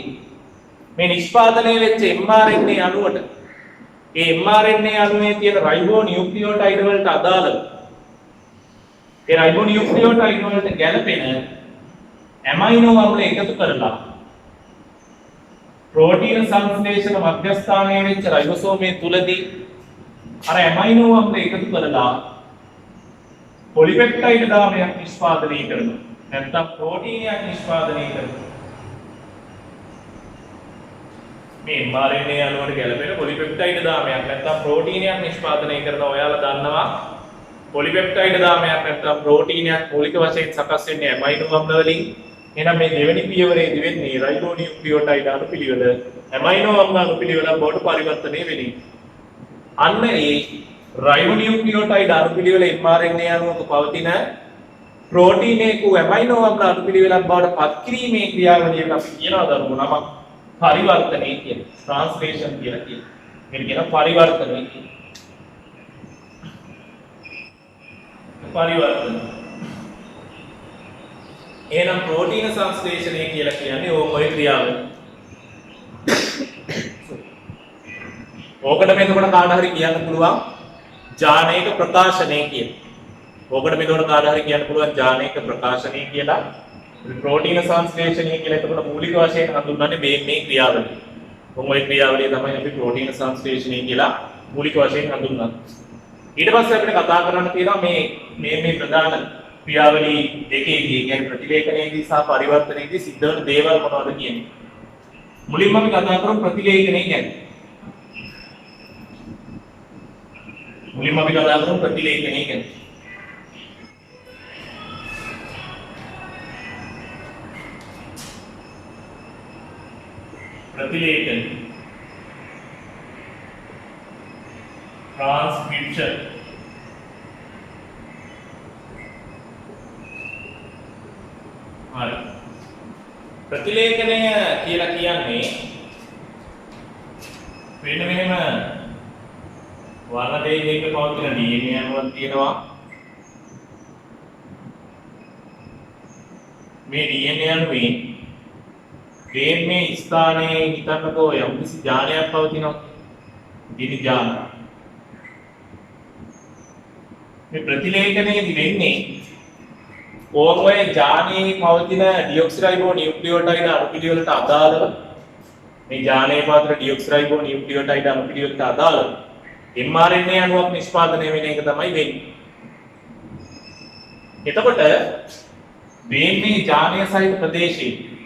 මේ නිෂ්පාදනය වෙච්ච mRNA අණුවට ඒ mRNA අණුවේ තියෙන රයිබෝනියුක්ලියෝටයිඩ් වලට අදාළව ඒ රයිබෝනියුක්ලියෝටයිඩ් වලට ගැලපෙන ඇමයිනෝ අම්ල එකතු කරලා ප්‍රෝටීන සංශ්ලේෂණ මධ්‍යස්ථානයේ වෙච්ච රයිබෝසෝමයේ තුලදී අර ඇමයිනෝ අම්ල එකතු කරලා පොලිපෙප්ටයිඩ් දාමයක් නිෂ්පාදනය කරනවා. නැත්නම් ප්‍රෝටීනයක් නිෂ්පාදනය කරනවා. මේ mRNA අණුවට ගැලපෙන පොලිපෙප්ටයිඩ් දාමයක් නැත්නම් ප්‍රෝටීනයක් නිෂ්පාදනය කරන ඔයාලා දන්නවා පොලිපෙප්ටයිඩ් දාමයක් නැත්නම් ප්‍රෝටීනයක් මූලික වශයෙන් සකස් වෙන්නේ ඇමයිනෝ අම්ල වලින්. එහෙනම් මේ දෙවෙනි පියවරේදී වෙන්නේ රයිබෝනියුක්ලියෝටයිඩ් අණු පිළිවෙල ඇමයිනෝ අම්ල අණු පිළිවෙලක් බවට පරිවර්තනය වෙන්නේ. අන්න ඒ රයිබෝනියුක්ලියෝටයිඩ් අණු පිළිවෙල mRNA අණුවක පවතින ප්‍රෝටීනයක ඇමයිනෝ අම්ල අණු පිළිවෙලක් බවට පත් කිරීමේ ක්‍රියාවලියට අපි කියනවා දරුවෝ නමක් පරිවර්තනය කියලා. ට්‍රාන්ස්ලේෂන් කියලා කියනවා. මේක කියන පරිවර්තනය කියලා. පරිවර්තන. එහෙනම් ප්‍රෝටීන සංශ්ලේෂණය කියලා කියන්නේ ඔය ක්‍රියාවලිය. ඕකට මෙතකොට කාට හරි කියන්න පුළුවන් ජානේක ප්‍රකාශනය කියලා. ඕකට මෙතකොට කාට හරි කියන්න පුළුවන් ජානේක ප්‍රකාශනය කියලා. ප්‍රෝටීන සංශ්ලේෂණය කියලා එතකොට මූලික වශයෙන් හඳුන්වන්නේ මේ ක්‍රියාවලිය. කොහොම ඒ ක්‍රියාවලිය තමයි අපි ප්‍රෝටීන සංශ්ලේෂණය කියලා මූලික වශයෙන් හඳුන්වන්නේ. ඊට පස්සේ අපිට කතා කරන්න තියෙනවා මේ ප්‍රධාන ක්‍රියාවලි දෙකේදී කියන්නේ ප්‍රතිලේඛනයේදී සහ පරිවර්තනයේදී සිද්ධ වෙන දේවල් මොනවද කියන්නේ. මුලින්ම අපි කතා කරමු ප්‍රතිලේඛනය කියන්නේ. මුලින්ම අපි කතා කරමු ප්‍රතිලේඛනය කියන්නේ. प्रतिलेखन ट्रांसक्रिप्शन प्रतिलेखनය කියලා කියන්නේ වෙන වෙනම වර්ණ දෙකක පවතින DNA අණුවක් තියෙනවා. මේ DNA අණුවේ මේ ස්ථානයේ හිතන්නකෝ යම්කිසි ඥානයක් පවතිනවා. ඉනි ඥාන. මේ ප්‍රතිලේඛනයේදී වෙන්නේ ඕමයේ ඥානයේ පවතින ඩියොක්සිරයිබෝ නියුක්ලියෝටයිඩ් අණුපිළිවෙලට අදාළව මේ ඥානයේ පාත්‍ර ඩියොක්සිරයිබෝ නියුක්ලියෝටයිඩ් අණුපිළිවෙලට අදාළව mRNA අණුවක් නිෂ්පාදනය වෙන එක තමයි වෙන්නේ. එතකොට මේ ඥානය සහිත ප්‍රදේශයේ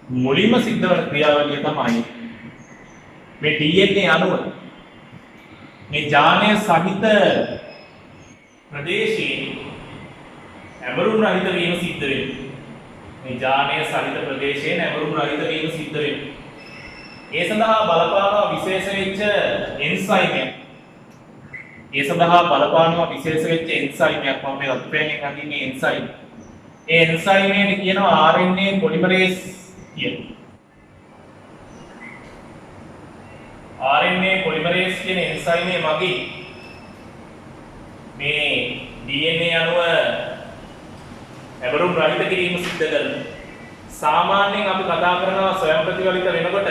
මුලින්ම සිද්ධ වන ක්‍රියාවලිය තමයි මේ DNA අණුව මේ ඥානය සහිත ප්‍රදේශයේ ඇමරුම් රහිත වීම සිද්ධ වෙනවා. මේ ඥානය සහිත ප්‍රදේශයේ ඇමරුම් රහිත වීම සිද්ධ වෙනවා. ඒ සඳහා බලපානවා විශේෂ වෙච්ච එන්සයිමයක්. ඒ සඳහා බලපානවා විශේෂ වෙච්ච එන්සයිමයක්. මම මේ අත්පැයෙන් හඳින්නේ එන්සයිම්. ඒ එන්සයිමේ කියනවා RNA පොලිමරේස් RNA polymerase කියන එන්සයිමේ මගින් මේ DNA අණුව ඇවරුම් රහිත කිරීම සිද්ධ කරනවා. සාමාන්‍යයෙන් අපි කතා කරනවා ස්වයං ප්‍රතිවලිත වෙනකොට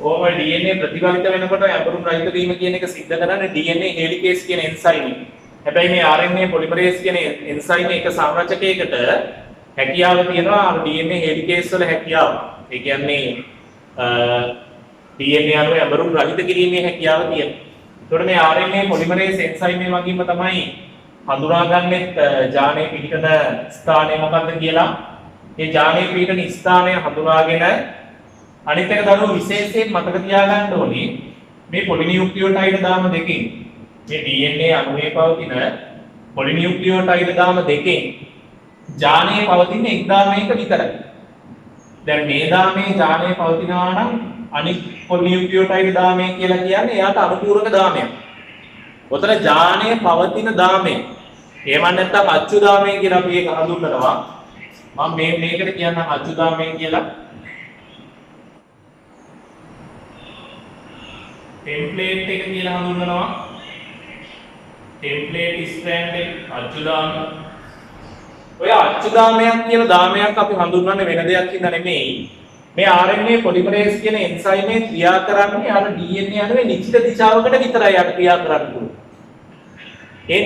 ඕම DNA ප්‍රතිවලිත වෙනකොට ඇවරුම් රහිත වීම කියන එක සිද්ධ කරන්නේ DNA හෙලිකේස් කියන එන්සයිමේ. හැබැයි මේ RNA polymerase කියන එන්සයිමේ එක සංරචකයකට හැකියාව තියෙනවා DNA හෙලිකේස් වල හැකියාව. ඒ කියන්නේ DNA අණුව ඇමරුම් රහිත කිරීමේ හැකියාව තියෙනවා. ඒතකොට මේ RNA polymerase enzyme වගේම තමයි හඳුනාගන්නේ ජානේ පිහිටන ස්ථානය මොකක්ද කියලා. මේ ජානේ පිහිටන ස්ථානය හඳුනාගෙන අනිත් එක දරුවෝ විශේෂයෙන් මතක තියාගන්න ඕනේ මේ පොලිනියුක්ලියෝටයිඩ් දාම දෙකෙන් මේ DNA අණුවේ පවතින පොලිනියුක්ලියෝටයිඩ් දාම දෙකෙන් ජානේ පවතින එක් දාමයක විතරයි. දැන් මේ දාමේ ජානේ පවතිනවා නම් අනිත් පොලිනියුක්ලියෝටයිඩ් දාමය කියලා කියන්නේ එයාට අනුපූරක දාමයක්. ඔතන ජානේ පවතින දාමය. එහෙම නැත්නම් අච්චු දාමය කියලා අපි ඒක හඳුන්වනවා. මම මේකට කියන්නම් අච්චු දාමය කියලා. ටෙම්ප්ලේට් එක කියලා හඳුන්වනවා. ටෙම්ප්ලේට් ස්ට්‍රෑන්ඩ් එක අච්චු දාමය. ඔය අච්චු දාමයක් කියන දාමයක් අපි හඳුන්වන්නේ වෙන දෙයක් හින්දා නෙමෙයි. මේ RNA polymerase කියන එන්සයිමේ ක්‍රියා කරන්නේ අර DNA අණුවේ නිශ්චිත දිශාවකට විතරයි යට ක්‍රියා කරන්න පුළුවන්. ඒ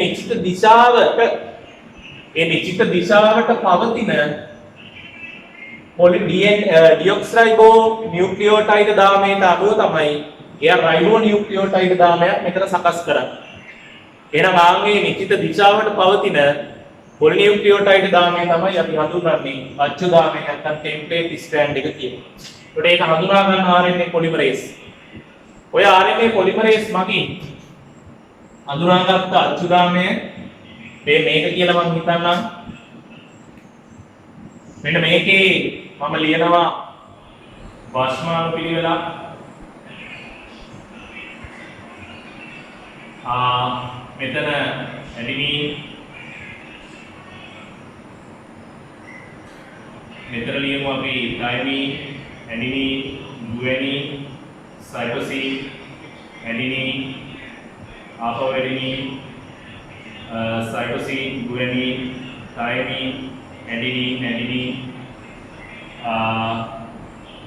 නිශ්චිත දිශාවට පවතින ඩියොක්සිරයිබෝ නියුක්ලියෝටයිඩ් දාමයට අනුව තමයි එයා රයිබෝ නියුක්ලියෝටයිඩ් දාමයක් මෙතන සකස් කරන්නේ. එහෙනම් ආන්ගේ නිශ්චිත දිශාවට පවතින පොලිනියුක්ලියෝටයිඩ් දාමය තමයි අපි හඳුන්වන්නේ අච්චු දාමය නැත්නම් ටෙම්ප්ලේට් ස්ට්‍රෑන්ඩ් එක කියලා. ඒකට ඒක හඳුනා ගන්න RNA polymerase. ඔය RNA polymerase මගින් හඳුනාගත්ත අච්චු දාමය මේක කියලා මම හිතන්නම්. මෙන්න මේකේ මම ලියනවා වාස්මාන පිළිවෙලක්. මෙතන ඇඩිනින් මෙතන ලියමු අපි thymine, adenine, guanine, cytosine, adenine, ආපහු adenine, cytosine, guanine, thymine, adenine,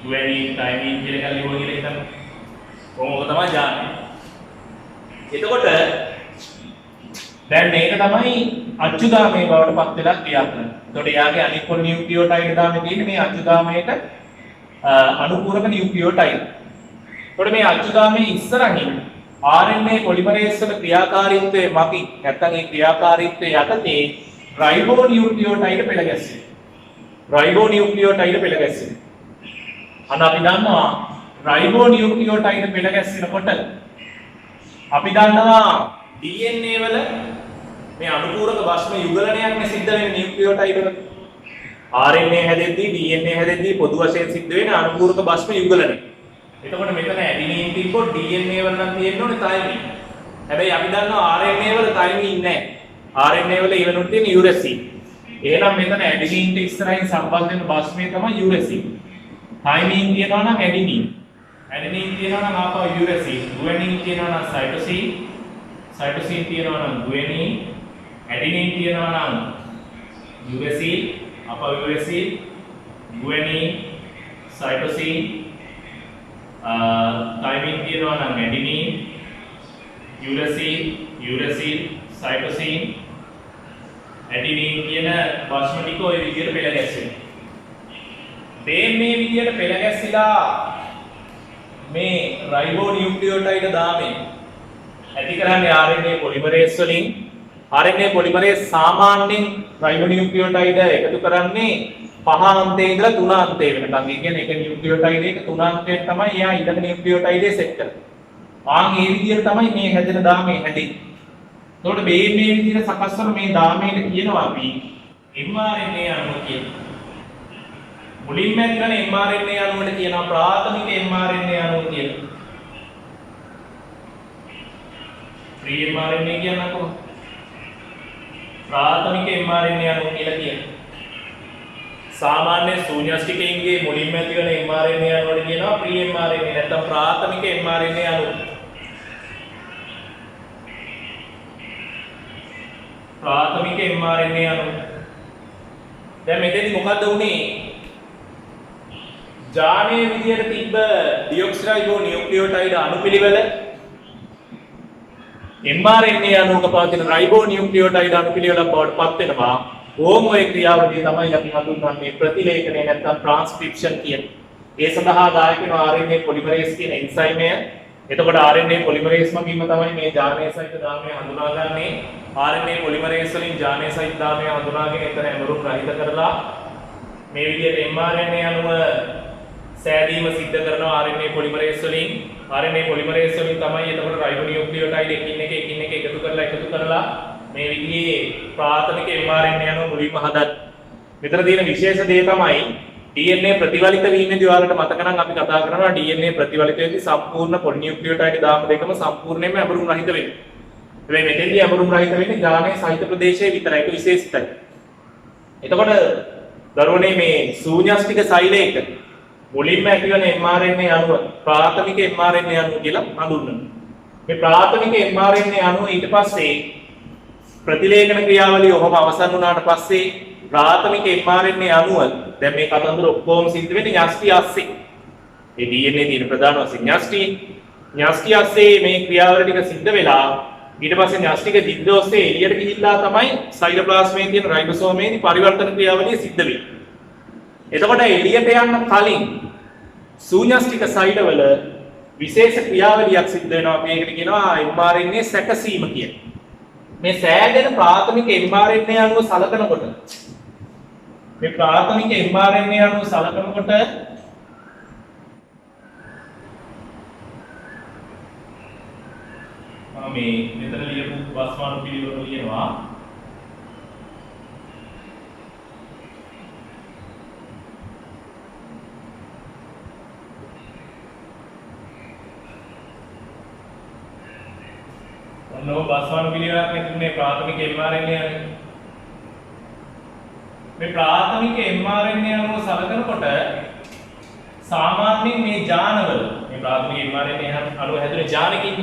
guanine, thymine කියලා එකක් ලියුවා කියලා හිතන්න. කොහොමද තමයි જાන්නේ. එතකොට දැන් මේක තමයි අච්චුගාමී බවට පත් වෙලා ක්‍රියා කරන්නේ. එතකොට යාගේ අනිත් පොල් නියුක්ලියෝටයිඩ් දාමේ තියෙන්නේ මේ අච්චුගාමයට අනුපූරක නියුක්ලියෝටයිඩ්. එතකොට මේ අච්චුගාමයේ ඉස්සරහින් RNA පොලිමරේස් වල ක්‍රියාකාරීත්වයේ මගින් නැත්නම් ඒ ක්‍රියාකාරීත්වයේ යටතේ රයිබෝ නියුක්ලියෝටයිඩ් පෙළ ගැස්සෙනවා. රයිබෝ නියුක්ලියෝටයිඩ් පෙළ ගැස්සෙනවා. අන්න අපි දන්නවා රයිබෝ නියුක්ලියෝටයිඩ් පෙළ ගැස්සෙනකොට අපි දන්නවා DNA වල මේ අනුපූරක භස්ම යුගලනයක් සිද්ධ වෙන නියුක්ලියෝටයිඩ් වල RNA හැදෙද්දී DNA හැදෙද්දී පොදු වශයෙන් සිද්ධ වෙන අනුපූරක භස්ම යුගලනය. එතකොට මෙතන ඇඩිනින් තිබ්බොත් DNA වල නම් තියෙන්න ඕනේ තයිමින්. හැබැයි අපි දන්නවා RNA වල තයිමින් නැහැ. RNA වල ඉවනුත් තියෙන යුරසින්. එහෙනම් මෙතන ඇඩිනින්ට ඉස්සරහින් සම්බන්ධ වෙන භස්මය තමයි යුරසින්. තයිමින් තියනවා නම් ඇඩිනින්. ඇඩිනින් තියනවා නම් ආපහු යුරසින්. ගුවනින් තියනවා නම් සයිටෝසින්. සයිටෝසින් තියනවා නම් ගුවනින්. ඇඩිනින් තියනවා නම් යුරසින්. ආපහු යුරසින්. ගුවනින්. සයිටෝසින්. තයිමින් තියනවා නම් ඇඩිනින්. යුරසින්. යුරසින්. සයිටෝසින්. ඇඩිනින් කියන භස්ම ටික ඔය විදිහට පෙළ ගැස්සෙනවා. මේ විදිහට පෙළ ගැස්සිලා මේ රයිබෝ නියුක්ලියෝටයිඩ් දාමේ ඇති කරන්නේ RNA පොලිමරේස් වලින්. RNA පොලිමරේස් සාමාන්‍යයෙන් රයිබෝ නියුක්ලියෝටයිඩ් එකතු කරන්නේ 5 අන්තයේ ඉඳලා 3 අන්තය වෙනකන්. ඒ කියන්නේ එක නියුක්ලියෝටයිඩ් එක 3 අන්තයෙන් තමයි එයා ඊළඟ නියුක්ලියෝටයිඩේ සෙට් කරන්නේ. ඒ විදිහට තමයි මේ හැදෙන දාමේ හැදෙන්නේ. එතකොට මේ විදිහට සකස් කරන මේ දාමයට කියනවා අපි mRNA අණුව කියලා. මුලින්ම ඇතිවන mRNA අණුවට කියනවා ප්‍රාථමික mRNA අණුව කියලා. free mRNA කියනවා කොහොමද? ප්‍රාථමික mRNA අණුව කියලා කියනවා. සාමාන්‍ය ශූන්‍යෂ්ටිකයන්ගේ මුලින්ම ඇතිවන mRNA අණුවට කියනවා free mRNA නැත්නම් ප්‍රාථමික mRNA අණුව. ප්‍රාථමික mRNA අණුව. දැන් මෙතෙදි මොකද්ද උනේ? ජානයේ විදියට තිබ්බ ඩියොක්සිරයිබෝ නියුක්ලියෝටයිඩ් අණුපිළිවෙල mRNA අණුවක පවතින රයිබෝ නියුක්ලියෝටයිඩ් අණුපිළිවෙලක් බවට පත් වෙනවා. ඕම ඔය ක්‍රියාවලිය තමයි අපි හඳුන්වන්නේ ප්‍රතිලේඛනය නැත්නම් ට්‍රාන්ස්ක්‍රිප්ෂන් කියන්නේ. ඒ සඳහා දායක වෙන RNA පොලිමරේස් කියන එන්සයිමය. එතකොට RNA පොලිමරේස් මගින්ම තමයි මේ ජානයේ සහිත දාමය හඳුනාගන්නේ. RNA පොලිමරේස් වලින් ජානයේ සහිත දාමය හඳුනාගෙන එතන ඇමරුම් රහිත කරලා මේ විදිහට mRNA අණුව සෑදීම සිද්ධ කරනවා RNA පොලිමරේස් වලින්. RNA පොලිමරේස් වලින් තමයි එතකොට රයිබෝ නියුක්ලියෝටයිඩ් එකින් එක එකතු කරලා මේ විදිහේ ප්‍රාථමික mRNA අණුව මුලින්ම හදන්නේ. මෙතන තියෙන විශේෂ දේ තමයි DNA ප්‍රතිවලිත වීමේදී ඔයාලට මතක නම් අපි කතා කරනවා DNA ප්‍රතිවලිත වෙද්දී සම්පූර්ණ පොලිනියුක්ලියෝටයිඩ් දාම දෙකම සම්පූර්ණයෙන්ම ඇඹරුම් රහිත වෙනවා. හැබැයි මෙතෙන්දී ඇඹරුම් රහිත වෙන්නේ ජානයේ සහිත ප්‍රදේශයේ විතරයි. ඒක විශේෂිතයි. එතකොට දරුවනේ මේ ශූන්‍යෂ්ටික සෛලයක මුලින්ම ඇතිවන mRNA අණුව ප්‍රාථමික mRNA අණුව කියලා හඳුන්වනවා. මේ ප්‍රාථමික mRNA අණුව ඊට පස්සේ ප්‍රතිලේඛන ක්‍රියාවලිය ඔහොම අවසන් වුණාට පස්සේ ප්‍රාථමික mRNA අණුව දැන් මේ කතන්දර ඔක්කොම සිද්ධ වෙන්නේ න්‍යෂ්ටි ASCII. ඒ DNA තියෙන ප්‍රධාන වශයෙන් න්‍යෂ්ටි ASCII මේ ක්‍රියාවලිය ටික සිද්ධ වෙලා ඊට පස්සේ න්‍යෂ්ටික දිග්ග ඔස්සේ එළියට ගිහිල්ලා තමයි සයිටෝප්ලාස්මයේ තියෙන රයිබෝසෝමේදී පරිවර්තන ක්‍රියාවලිය සිද්ධ වෙන්නේ. එතකොට එළියට යන්න කලින් ශූන්‍යෂ්ටික සෛලවල විශේෂ ක්‍රියාවලියක් සිද්ධ වෙනවා. මේකට කියනවා mRNA සැකසීම කියලා. මේ සෑදෙන ප්‍රාථමික mRNA අණුව සලකනකොට මේ ප්‍රාථමික mRNA අණුව සලකනකොට මේ මෙතන ලියපු වස්මාන පිළිවෙල ලියනවා. ඔන්නෝ වස්මාන පිළිවෙලක් නෙතුනේ ප්‍රාථමික mRNA අණුව. මේ ප්‍රාථමික mRNA අණුව සලකනකොට සාමාන්‍යයෙන් මේ ජානවල මේ ප්‍රාථමික mRNA අණුව හැදුනේ ජානකින්.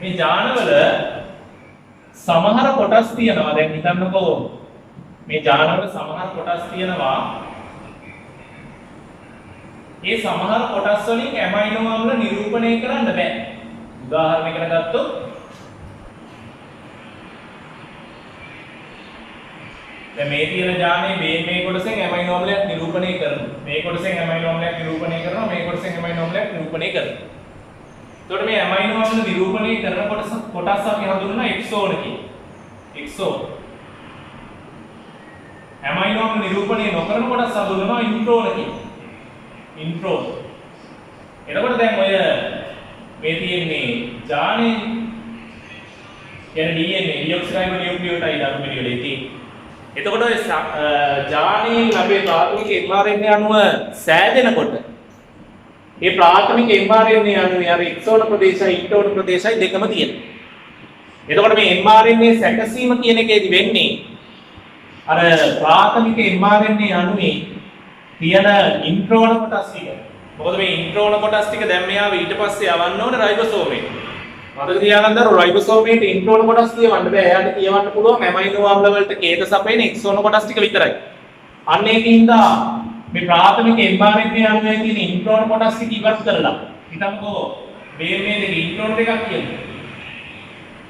මේ ජානවල සමහර කොටස් තියෙනවා. දැන් හිතන්නකෝ මේ ජානවල සමහර කොටස් තියෙනවා. ඒ සමහර කොටස් වලින් ඇමයිනෝ අම්ල නිරූපණය කරන්න බෑ. උදාහරණයකට ගත්තොත් දැන් මේ තියෙන ජානේ මේ කොටසෙන් ඇමයිනෝ අම්ලයක් නිරූපණය කරනවා. මේ කොටසෙන් ඇමයිනෝ අම්ලයක් නිරූපණය කරනවා. මේ කොටසෙන් ඇමයිනෝ අම්ලයක් නිරූපණය කරනවා. එතකොට මේ ඇමයිනෝ අම්ල නිරූපණය කරන කොටස් අපි හඳුන්වනවා එක්සෝන කියලා. එක්සෝන. ඇමයිනෝ අම්ල නිරූපණය නොකරන කොටස් හඳුන්වනවා ඉන්ට්‍රෝන කියලා. ඉන්ට්‍රෝන. එතකොට දැන් ඔය මේ තියෙන්නේ ජානේ කියන්නේ DNA ඩිऑක්සිරයිබෝ නියුක්ලියෝටයිඩ් අණුපිළිවෙලේ තියෙන්නේ. එතකොට ඔය ජානීන් අපේ ප්‍රාථමික mRNA අණුව සෑදෙනකොට මේ ප්‍රාථමික mRNA අණුවේ අර එක්සෝන ප්‍රදේශයි ඉන්ට්‍රෝන ප්‍රදේශයි දෙකම තියෙනවා. එතකොට මේ mRNA සැකසීම කියන එකේදී වෙන්නේ අර ප්‍රාථමික mRNA අණුවේ තියෙන ඉන්ට්‍රෝන කොටස් ටික. මොකද මේ ඉන්ට්‍රෝන කොටස් ටික දැන් මෙයාව ඊට පස්සේ යවන්න ඕනේ රයිබෝසෝමේට. මතක තියාගන්න අර රයිබෝසෝමේට ඉන්ට්‍රෝන කොටස් කියවන්න බෑ. එයාට කියවන්න පුළුවන් ඇමයිනෝ අම්ල වලට කේත සපයන එක්සෝන කොටස් ටික විතරයි. අන්න ඒකින්ද මේ ප්‍රාථමික mRNA අණුවේ තියෙන ඉන්ට්‍රෝන කොටස් ටික ඉවත් කරලා හිතමුකෝ මේ දෙක ඉන්ට්‍රෝන දෙකක් කියන්නේ.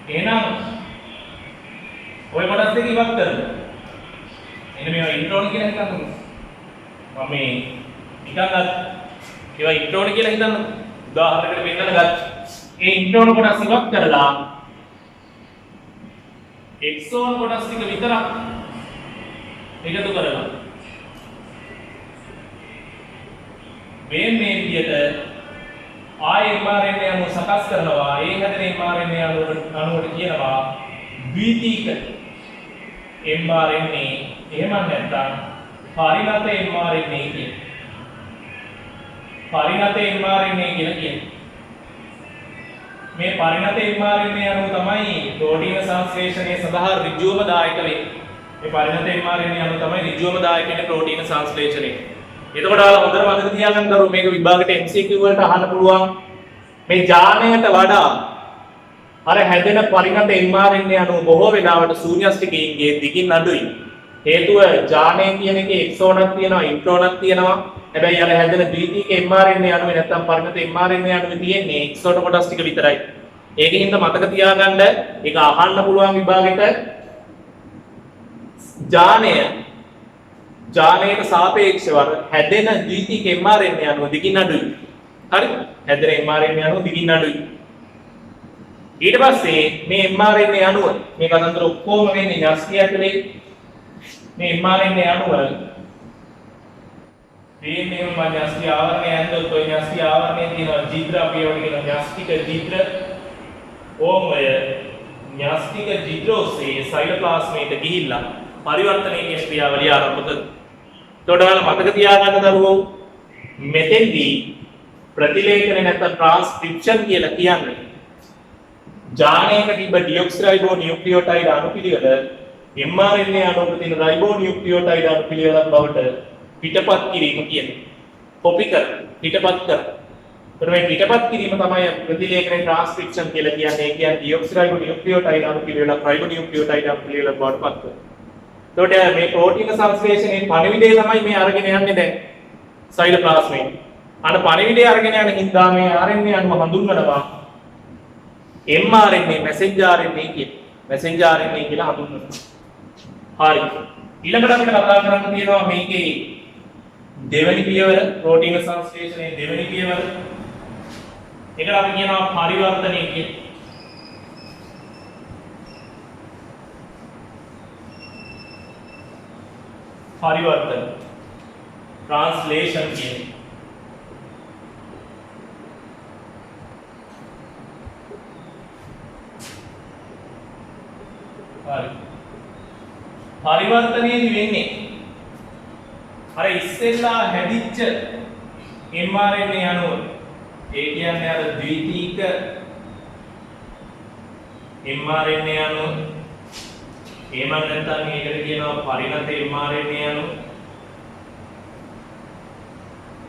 එහෙනම් ඔය කොටස් දෙක ඉවත් කරලා එන්න මේවා ඉන්ට්‍රෝන කියලා හිතන්න. මම මේ නිකන් ඒවා ඉන්ට්‍රෝන කියලා හිතන්න. උදාහරණයකට පෙන්නන්න ගත්තා. ඒ ඉන්ට්‍රෝන කොටස් ඉවත් කරලා එක්සෝන කොටස් ටික විතරක් එකතු කරලා මේ විදිහට ආය mRNA අණු සකස් කරනවා. ඒ හැදෙන mRNA අණුවට කියනවා ද්විතීක mRNA. එහෙම නැත්නම් පරිණත mRNA කියන. පරිණත mRNA කියලා කියන්නේ. මේ පරිණත mRNA අණුව තමයි ප්‍රෝටීන සංශ්ලේෂණය සඳහා ඍජුවම දායක වෙන්නේ. මේ පරිණත mRNA අණුව තමයි ඍජුවම දායක වෙන්නේ ප්‍රෝටීන සංශ්ලේෂණය. එතකොට ඔයාලා හොඳට මතක තියාගන්න දරුවෝ මේක විභාගෙට MCQ වලට අහන්න පුළුවන්. මේ ජානයට වඩා අර හැදෙන පරිණත mRNA අණුව බොහෝ වෙලාවට ශූන්‍යස්තිකයේ දිගින් අඩුයි. හේතුව ජානය කියන එකේ එක්සෝනක් තියෙනවා ඉන්ට්‍රෝනක් තියෙනවා. හැබැයි අර හැදෙන ද්විතීක mRNA අණුවේ නැත්තම් පරිණත mRNA අණුවේ තියෙන්නේ එක්සෝන කොටස් ටික විතරයි. ඒකෙන් මතක තියාගන්න ඒක අහන්න පුළුවන් විභාගෙට ජානයට සාපේක්ෂව හැදෙන ද්විතීක mRNA අණුව දිගින් අඩුයි. හරි? හැදෙන mRNA අණුව දිගින් අඩුයි. ඊට පස්සේ මේ mRNA අණුව මේ කතන්දර ඔක්කොම වෙන්නේ න්‍යෂ්ටි ඇතුලේ මේ mRNA අණුව මේ න්‍යෂ්ටි ආවරණය ඇන්දොත් ඔය න්‍යෂ්ටි ආවරණයේ තියෙන ජීත්‍ර අපි ඒවට කියන න්‍යෂ්ටික ජීත්‍ර ඕමය න්‍යෂ්ටික ජීත්‍ර ඔස්සේ සයිටෝප්ලාස්මයට ගිහිල්ලා පරිවර්තනයේ ක්‍රියාවලිය ආරම්භ කරනවා. එතකොට ඔයාලා මතක තියාගන්න දරුවෝ මෙතෙන්දී ප්‍රතිලේඛන නැත්නම් ට්‍රාන්ස්ක්‍රිප්ෂන් කියලා කියන්නේ ජානයක තිබ්බ ඩිऑක්සිරයිබෝ නියුක්ලියෝටයිඩ් අණුපිළිවෙල mRNA අණුවක තියෙන රයිබෝ නියුක්ලියෝටයිඩ් අණුපිළිවෙලක් බවට පිටපත් කිරීම කියන්නේ. කොපි කර පිටපත් කර. එතකොට මේ පිටපත් කිරීම තමයි ප්‍රතිලේඛනයේ ට්‍රාන්ස්ක්‍රිප්ෂන් කියලා කියන්නේ. ඒ කියන්නේ ඩිऑක්සිරයිබෝ නියුක්ලියෝටයිඩ් අණුපිළිවෙලක් රයිබෝ නියුක්ලියෝටයිඩ් අණුපිළිවෙලක් බවට පත් කරනවා. එතකොට මේ ප්‍රෝටීන සංශ්ලේෂණයේ පණිවිඩය තමයි මේ අරගෙන යන්නේ දැන් සයිටෝප්ලාස්මයෙන්. අර පණිවිඩය අරගෙන යන හින්දා මේ RNA අණුව හඳුන්වනවා mRNA messenger RNA කියලා. messenger RNA කියලා හඳුන්වනවා. හරි. ඊළඟට අපිට කතා කරන්න තියෙනවා මේකේ දෙවෙනි පියවර ප්‍රෝටීන සංශ්ලේෂණයේ දෙවෙනි පියවර. ඒකට අපි කියනවා පරිවර්තනය කියලා. පරිවර්තන ट्रांसलेशन කියන්නේ. හරි. පරිවර්තනයේදී වෙන්නේ අර ඉස්සෙල්ලා හැදිච්ච mRNA අණුව ඒ කියන්නේ අර ද්විතීක mRNA අණුව එහෙම නැත්නම් මේකට කියනවා පරිණත mRNA අණුව.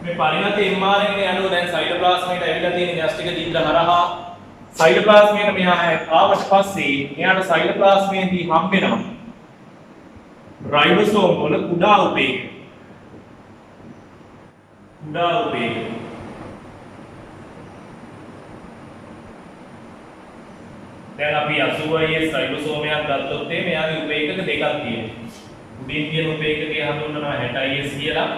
මේ පරිණත mRNA අණුව දැන් සයිටෝප්ලාස්මයට ඇවිල්ලා තියෙන න්‍යෂ්ටික දිද්‍ර හරහා සයිටෝප්ලාස්මයට මෙහා ආවට පස්සේ මෙයාට සයිටෝප්ලාස්මයේදී හම්බ වෙනවා රයිබෝසෝම් වල කුඩා උපේක. කුඩා උපේක. දැන් අපි 80 රයිබෝසෝමයක් ගත්තොත් එමේ මෙයාගේ උපේකක දෙකක් තියෙනවා. උඩින් තියෙන උපේකකයේ හඳුන්වනවා 60is කියලා.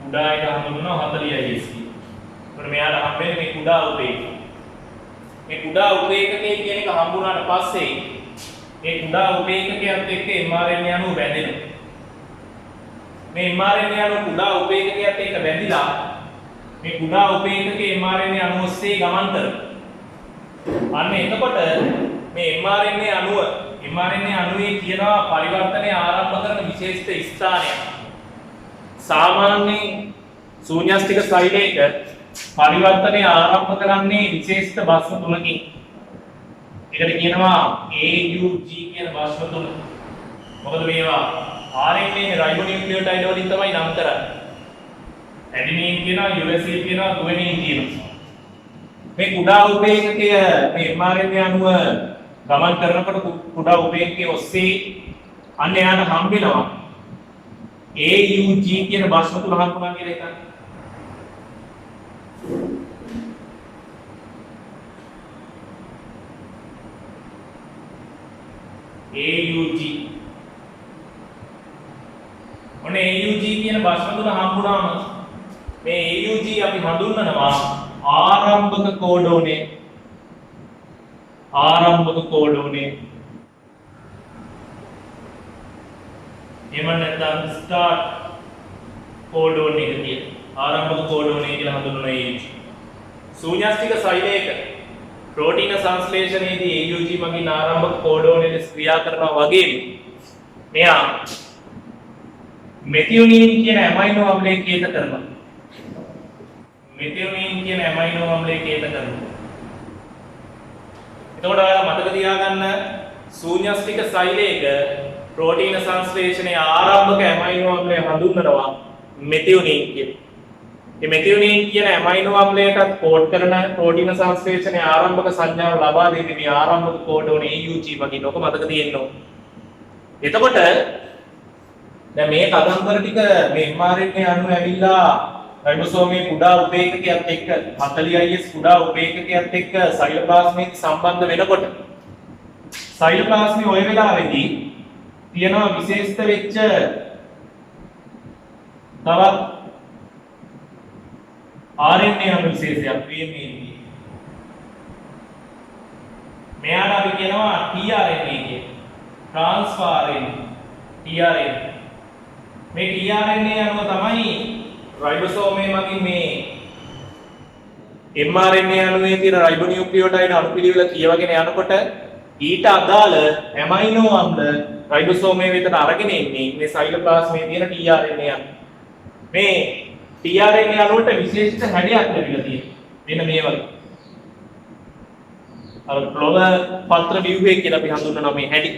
කුඩා එක හඳුන්වනවා 40is කියලා. එතකොට මෙයාට හම්බෙන්නේ මේ කුඩා උපේකක. මේ කුඩා උපේකකයේ කියන එක හම්බුනාට පස්සේ මේ කුඩා උපේකකයත් එක්ක mRNA අණුව බැඳෙනවා. මේ mRNA අණුව කුඩා උපේකකයත් එක්ක බැඳිලා මේ කුඩා උපේකකයේ mRNA අණුව ඔස්සේ ගමන් කරනවා. අන්න එතකොට මේ mRNA අණුවේ කියනවා පරිවර්තනය ආරම්භ කරන විශේෂිත ස්ථානයක්. සාමාන්‍යයෙන් ශූන්‍යස්තික සෛලයක පරිවර්තනය ආරම්භ කරන්නේ විශේෂිත භස්ම තුනකින්. ඒකට කියනවා AUG කියන භස්ම තුන. මොකද මේවා RNA රයිබෝනියුක්ලියෝටයිඩ් වලින් තමයි නම් කරන්නේ. ඇඩෙනින් කියනවා, යුරැසිල් කියනවා, ගුවනින් කියනවා. මේ කුඩා උපේකකය මේ mRNA අණුව ගමන් කරනකොට කුඩා උපේකකයේ ඔස්සේ අන්න යාට හම්බ වෙනවා AUG කියන භස්ම තුන හම්බුනා කියලා එකක්. AUG ඔන්න AUG කියන භස්ම තුන හම්බුනාම මේ AUG අපි හඳුන්වනවා ආරම්භක කෝඩෝනේ. එහෙම නැත්නම් ස්ටාර්ට් කෝඩෝන් එක කියන ආරම්භක කෝඩෝනේ කියලා හඳුන්වන AUG. ශූන්‍යස්තික සෛලයක ප්‍රෝටීන සංශ්ලේෂණයේදී AUG මගින් ආරම්භක කෝඩෝනේ ක්‍රියා කරනවා වගේම මෙයා මෙතියොනින් කියන ඇමයිනෝ අම්ලයේ කේත කරනවා. මෙතියොනින් කියන ඇමයිනෝ අම්ලයේ කේත කරනවා. එතකොට ඔයාලා මතක තියාගන්න ශූන්‍යස්තික සෛලයක ප්‍රෝටීන සංශ්ලේෂණයේ ආරම්භක ඇමයිනෝ අම්ලය හඳුන්වනවා මෙතියොනින් කියලා. මේ මෙතියොනින් කියන ඇමයිනෝ අම්ලයටත් කෝඩ් කරන ප්‍රෝටීන සංශ්ලේෂණයේ ආරම්භක සංඥාව ලබා දෙන්නේ මේ ආරම්භක කෝඩෝන AUG වගේ නෝක මතක තියෙන්න ඕන. එතකොට දැන් මේ කතන්දර ටික මේ mRNA අණු ඇවිල්ලා රයිබෝසෝමයේ කුඩා උපේකකයක් එක්ක 40is කුඩා උපේකකයක් එක්ක සයිටෝප්ලාස්මයේ සම්බන්ධ වෙනකොට සයිටෝප්ලාස්මයේ ওই වෙලාවේදී තියෙනවා විශේෂිත වෙච්ච තවත් RNA අණු විශේෂයක් VMAP. මෙයාට අපි කියනවා tRNA කියලා. Transfer RNA tRNA. මේ tRNA අණුව තමයි රයිබෝසෝමයේ මගින් මේ mRNA අණුවේ තියෙන රයිබෝනියුක්ලියෝටයිඩ් අණුපිළිවෙල කියවගෙන යනකොට ඊට අදාළ ඇමයිනෝ අම්ල රයිබෝසෝමයේ වෙතට අරගෙන ඉන්නේ මේ සයිටෝප්ලාස්මයේ තියෙන tRNA අණු. මේ tRNA අණුවට විශේෂිත හැඩයක් ලැබිලා තියෙනවා. මෙන්න මේ වගේ. අර ක්ලොව පත්‍ර ව්‍යුහය කියලා අපි හඳුන්වනවා මේ හැඩි.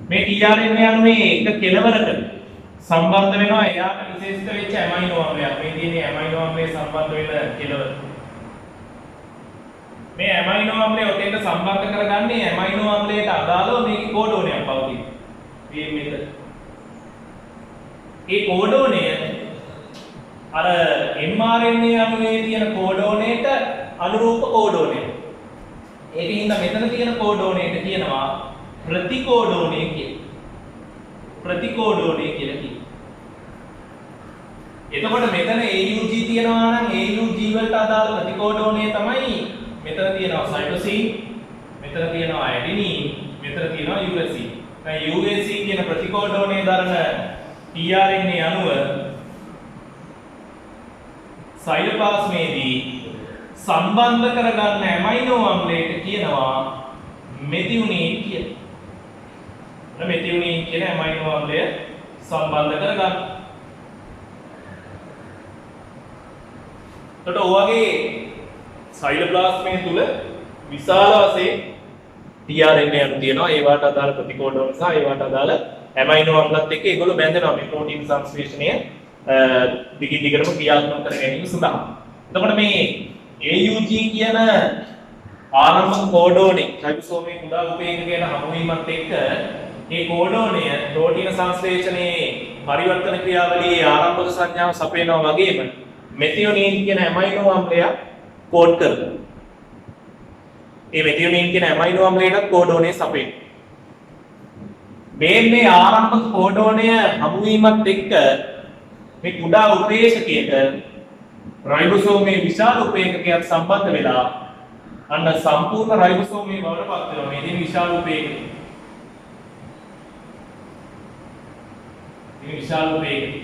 මේ tRNA අණුවේ එක කෙලවරකට සම්බන්ධ වෙනවා එයාට විශේෂිත වෙච්ච ඇමයිනෝ අම්ලයක්. මේ තියෙන ඇමයිනෝ අම්ලයේ සම්බන්ධ වෙන කෙලවර. මේ ඇමයිනෝ අම්ලය ඔතෙන්ට සම්බන්ධ කරගන්නේ ඇමයිනෝ අම්ලයට අදාළව මේකේ කෝඩෝනයක් පවතින. VM එක. ඒ කෝඩෝනය අර mRNA අණුවේ තියෙන කෝඩෝනයට අනුරූප කෝඩෝනයක්. ඒකින්ද මෙතන තියෙන කෝඩෝනයට කියනවා ප්‍රතිකෝඩෝනය කියලා. ප්‍රතිකෝඩෝනය කියලා කියනවා. එතකොට මෙතන AUG තියෙනවා නම් AUG වලට අදාළ ප්‍රතිකෝඩෝනය තමයි මෙතන තියෙනවා සයිටෝසින්, මෙතන තියෙනවා ඇඩෙනින්, මෙතන තියෙනවා යුරැසිල්. දැන් යුරැසිල් කියන ප්‍රතිකෝඩෝනය දරන tRNA අණුව සයිටෝප්ලාස්මයේදී සම්බන්ධ කරගන්න ඇමයිනෝ අම්ලයට කියනවා මෙතියොනින් කියලා. මෙතියොනින් කියන ඇමයිනෝ අම්ලය සම්බන්ධ කරගන්න. එතකොට ඔයගේ සයිටෝප්ලාස්මය තුල විශාල වශයෙන් tRNA අණු තියෙනවා. ඒවට අදාළ ප්‍රතිකෝඩෝන සහ ඒවට අදාළ ඇමයිනෝ අම්ලත් එක්ක ඒගොල්ලෝ බැඳෙනවා මේ ප්‍රෝටීන් සංශ්ලේෂණය දිගින් දිගටම ක්‍රියාත්මක කර ගැනීම සඳහා. එතකොට මේ AUG කියන ආරම්භක කෝඩෝනේ රයිබෝසෝමයේ කුඩා උපේකකයන හමුවීමත් එක්ක මේ කෝඩෝනය ප්‍රෝටීන සංශ්ලේෂණයේ පරිවර්තන ක්‍රියාවලියේ ආරම්භක සංඥාව සපයනවා වගේම මෙතියොනින් කියන ඇමයිනෝ අම්ලය කෝඩ් කරනවා. මේ මෙතියොනින් කියන ඇමයිනෝ අම්ලයට කෝඩෝනේ සපයනවා. මේ ආරම්භක කෝඩෝනය හමු වීමත් එක්ක මේ කුඩා උපේක්ෂකයට රයිබෝසෝමයේ විශාල උපේක්ෂකයක් සම්බන්ධ වෙලා අන්න සම්පූර්ණ රයිබෝසෝමයේ බවට පත් වෙනවා. මේ දෙන විශාල උපේක්ෂකය. මේ විශාල උපේක්ෂකය.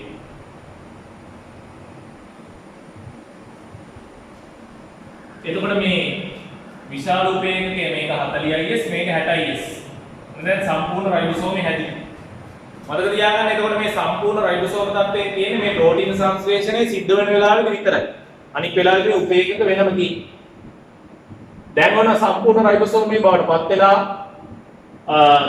එතකොට මේ විශාල උපේක්ෂකය මේක 40S මේක 60S. දැන් සම්පූර්ණ රයිබෝසෝමයේ හැදිලා. මතක තියාගන්න එතකොට මේ සම්පූර්ණ රයිබෝසෝම තත්ත්වයේ තියෙන්නේ මේ ප්‍රෝටීන සංශ්ලේෂණය සිද්ධ වෙන වෙලාවෙ විතරයි. අනිත් වෙලාවෙදී උපේක්ෂක වෙනම තියෙන්නේ. දැන් ඔන්න සම්පූර්ණ රයිබෝසෝමයේ බවට පත් වෙලා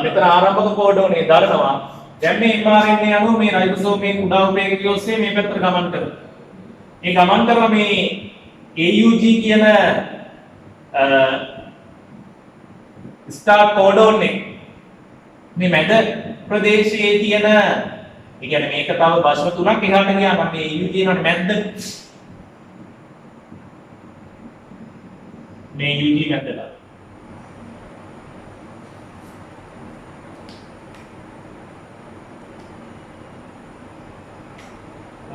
මෙතන ආරම්භක කෝඩෝනේ දරනවා. දැන් මේ mRNA අණුව මේ රයිබෝසෝමයේ කුඩා උපේක්ෂකය ඔස්සේ මේ පැත්තට ගමන් කරනවා. මේ ගමන් කරලා මේ AUG කියන ස්ටාර්ට් කෝඩෝන් එක මේ මැද ප්‍රදේශයේ තියෙන ඒ කියන්නේ මේක තව බස්ම තුනක් එහාට ගියාම මේ AUG කියනවානේ මැද්ද මේ UG මැද්දලා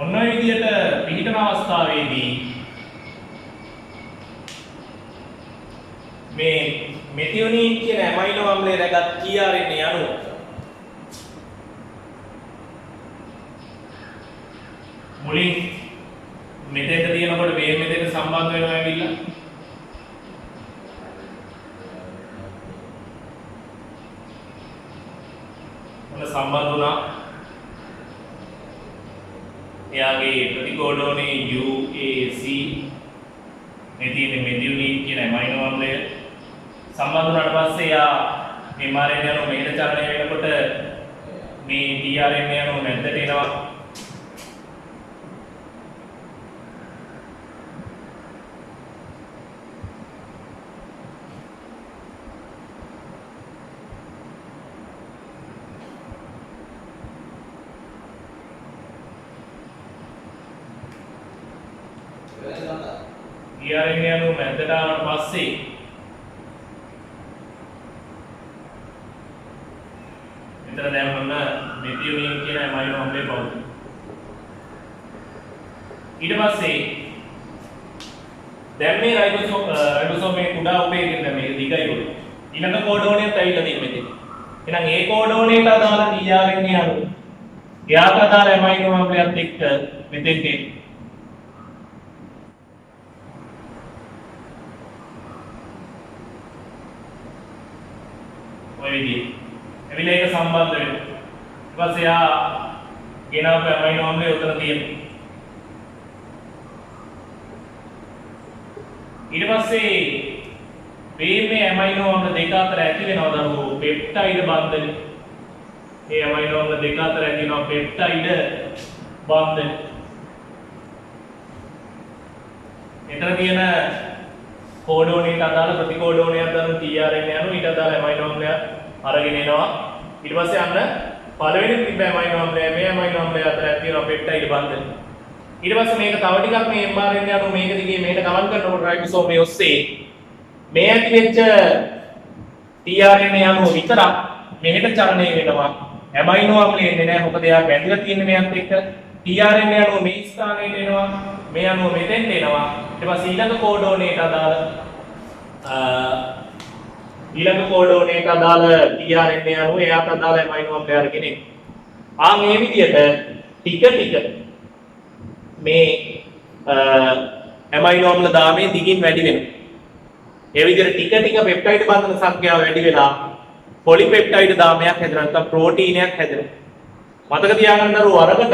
ඔන්න ඔය විදිහට පිළිතන අවස්ථාවේදී මේ මෙතියොනින් කියන ඇමයිනෝ අම්ලය රැගත් tRNA අණුව මුලින් මෙතෙන්ට තියෙනකොට මේ මෙතෙන්ට සම්බන්ධ වෙනවා ඇවිල්ලා මොන සම්බන්ධ වුණා එයාගේ ප්‍රතිකෝඩෝනේ UAC මේ තියෙන මෙතියොනින් කියන ඇමයිනෝ අම්ලය සම්බන්ධ වුණාට පස්සේ යා මේ mRNA අණුව මෙහෙට චලනය වෙනකොට මේ tRNA අණුව මැද්දට එනවා. tRNA අණුව මැද්දට ආවට පස්සේ මෙතන දැන් ඔන්න මෙතියොනින් කියන ඇමයිනෝ අම්ලය පවතින. ඊට පස්සේ දැන් මේ රයිබෝසෝමයේ කුඩා උපේක්ෂකය මේක දිගයි උඩ. ඊළඟ කෝඩෝනියත් ඇවිල්ලා තියෙන මෙතන. එහෙනම් ඒ කෝඩෝනියට අදාළ tRNA අණුව එයාට අදාළ ඇමයිනෝ අම්ලයත් එක්ක මෙතෙන් තියෙනවා. ඔය විදිහට එවිල ඒක සම්බන්ධ වෙනවා. ඊට පස්සේ යා ගෙනාවු ඇමයිනෝ අම්ලය උතන තියෙනවා. ඊට පස්සේ මේ ඇමයිනෝ අම්ල දෙක අතර ඇති වෙනවා දරුවෝ පෙප්ටයිඩ් බන්ධන. මේ ඇමයිනෝ අම්ල දෙක අතර ඇති වෙනවා පෙප්ටයිඩ් බන්ධන. එතන තියෙන කෝඩෝනේට අදාළ ප්‍රතිකෝඩෝනයක් දරන tRNA අණුව ඊට අදාළ ඇමයිනෝ අම්ලය අරගෙන එනවා. ඊට පස්සේ අන්න පළවෙනි තිබ්බ ඇමයිනෝ අම්ලය මේ ඇමයිනෝ අම්ලය අතර ඇති වෙන පෙප්ටයිඩ් බන්ධන. ඊට පස්සේ මේක තව ටිකක් මේ mRNA අණුව මේක දිගේ මෙහෙට ගමන් කරනකොට රයිබෝසෝමයේ ඔස්සේ මේ ඇති වෙච්ච tRNA අණුව විතරක් මෙහෙට චලනය වෙනවා. ඇමයිනෝ අම්ලය එන්නේ නැහැ. මොකද එයා බැඳලා තියෙන මේත් එක්ක tRNA අණුව මේ ස්ථානයට එනවා. මේ අණුව මෙතෙන්ට එනවා. ඊට පස්සේ ඊළඟ කෝඩෝනේට අදාළ tRNA අණුව එයාට අදාළ ඇමයිනෝ අම්ලය අරගෙන එනවා. මේ විදිහට ටික ටික මේ ඇමයිනෝ අම්ල දාමේ දිගින් වැඩි වෙනවා. ඒ විදිහට ටික ටික පෙප්ටයිඩ් බන්ධන සංඛ්‍යාව වැඩි වෙලා පොලිපෙප්ටයිඩ් දාමයක් හැදෙනවා. නැත්නම් ප්‍රෝටීනයක් හැදෙනවා. මතක තියාගන්න දරුවෝ අරකට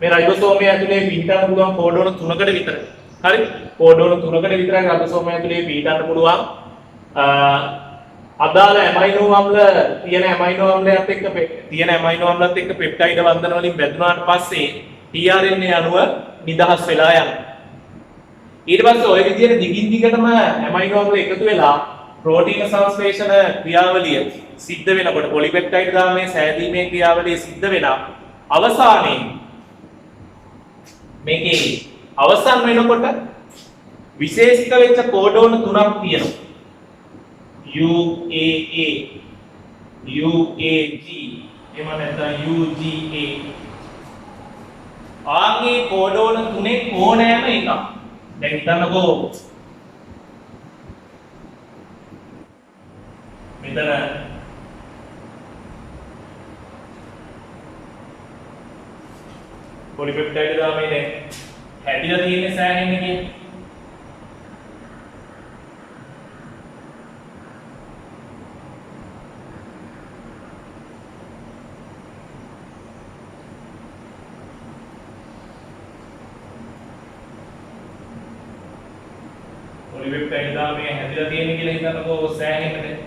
මේ රයිබෝසෝමය ඇතුලේ පිහිටන්න පුළුවන් කෝඩෝන 3කට විතරයි. හරි? කෝඩෝන 3කට විතරයි රයිබෝසෝමය ඇතුලේ පිහිටන්න පුළුවන්. අදාළ ඇමයිනෝ අම්ල තියෙන ඇමයිනෝ අම්ලයත් එක්ක තියෙන ඇමයිනෝ අම්ලත් එක්ක පෙප්ටයිඩ් බන්ධන වලින් බැඳුනාට පස්සේ tRNA අණුව නිදහස් වෙලා යනවා. ඊට පස්සේ ওই විදිහට දිගින් දිගටම ඇමයිනෝ අම්ල එකතු වෙලා ප්‍රෝටීන සංශ්ලේෂණ ක්‍රියාවලිය සිද්ධ වෙනකොට පොලිපෙප්ටයිඩ් දාමේ සෑදීමේ ක්‍රියාවලිය සිද්ධ වෙලා අවසානයේ මේකේ අවසන් වෙනකොට විශේෂිත වෙච්ච කෝඩෝන තුනක් තියෙනවා. UAA UAG එහෙම නැත්නම් UGA ආන්ගේ කෝඩෝන තුනේ ඕනෑම එකක් දැන් හිතන්නකෝ මෙතන පොලිපෙප්ටයිඩ් දාමේ දැන් හැදිලා තියෙන්නේ සෑහෙන්න කියන්නේ පොලිපෙප්ටයිඩ් දාමේ හැදිලා තියෙන්නේ කියලා හිතන්නකෝ සෑහෙන්න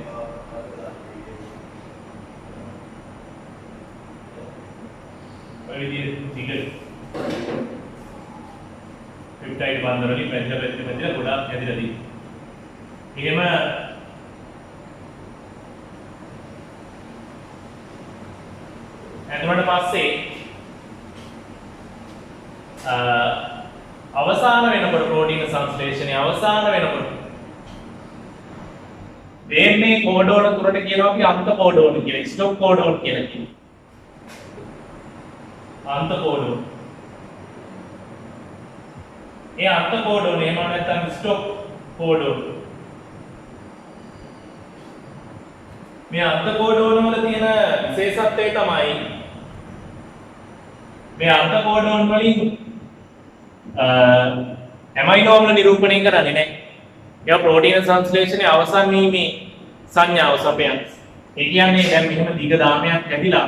peptide බන්ධන වලින් මැදිලා ගොඩාක් හැදිලා තියෙනවා. එහෙම එතකොට පස්සේ අවසාන වෙනකොට ප්‍රෝටීන සංශ්ලේෂණය අවසාන වෙනකොට මේ කෝඩෝන තුනට කියනවා අපි අන්ත කෝඩෝන කියලා. ස්ටොප් කෝඩෝන කියලා කියනවා. අන්ත කෝඩෝන. ඒ අන්ත කෝඩෝන එහෙම නැත්නම් ස්ටොප් කෝඩෝන. මේ අන්ත කෝඩෝන වල තියෙන විශේෂත්වය තමයි මේ අන්ත කෝඩෝන වලින් ඇමයිනෝ අම්ල නිරූපණය කරන්නේ නැහැ. ඒවා ප්‍රෝටීන සංශ්ලේෂණයේ අවසන් වීමේ සංඥාව සපයන. ඒ කියන්නේ දැන් මෙහෙම දිග දාමයක් ඇදිලා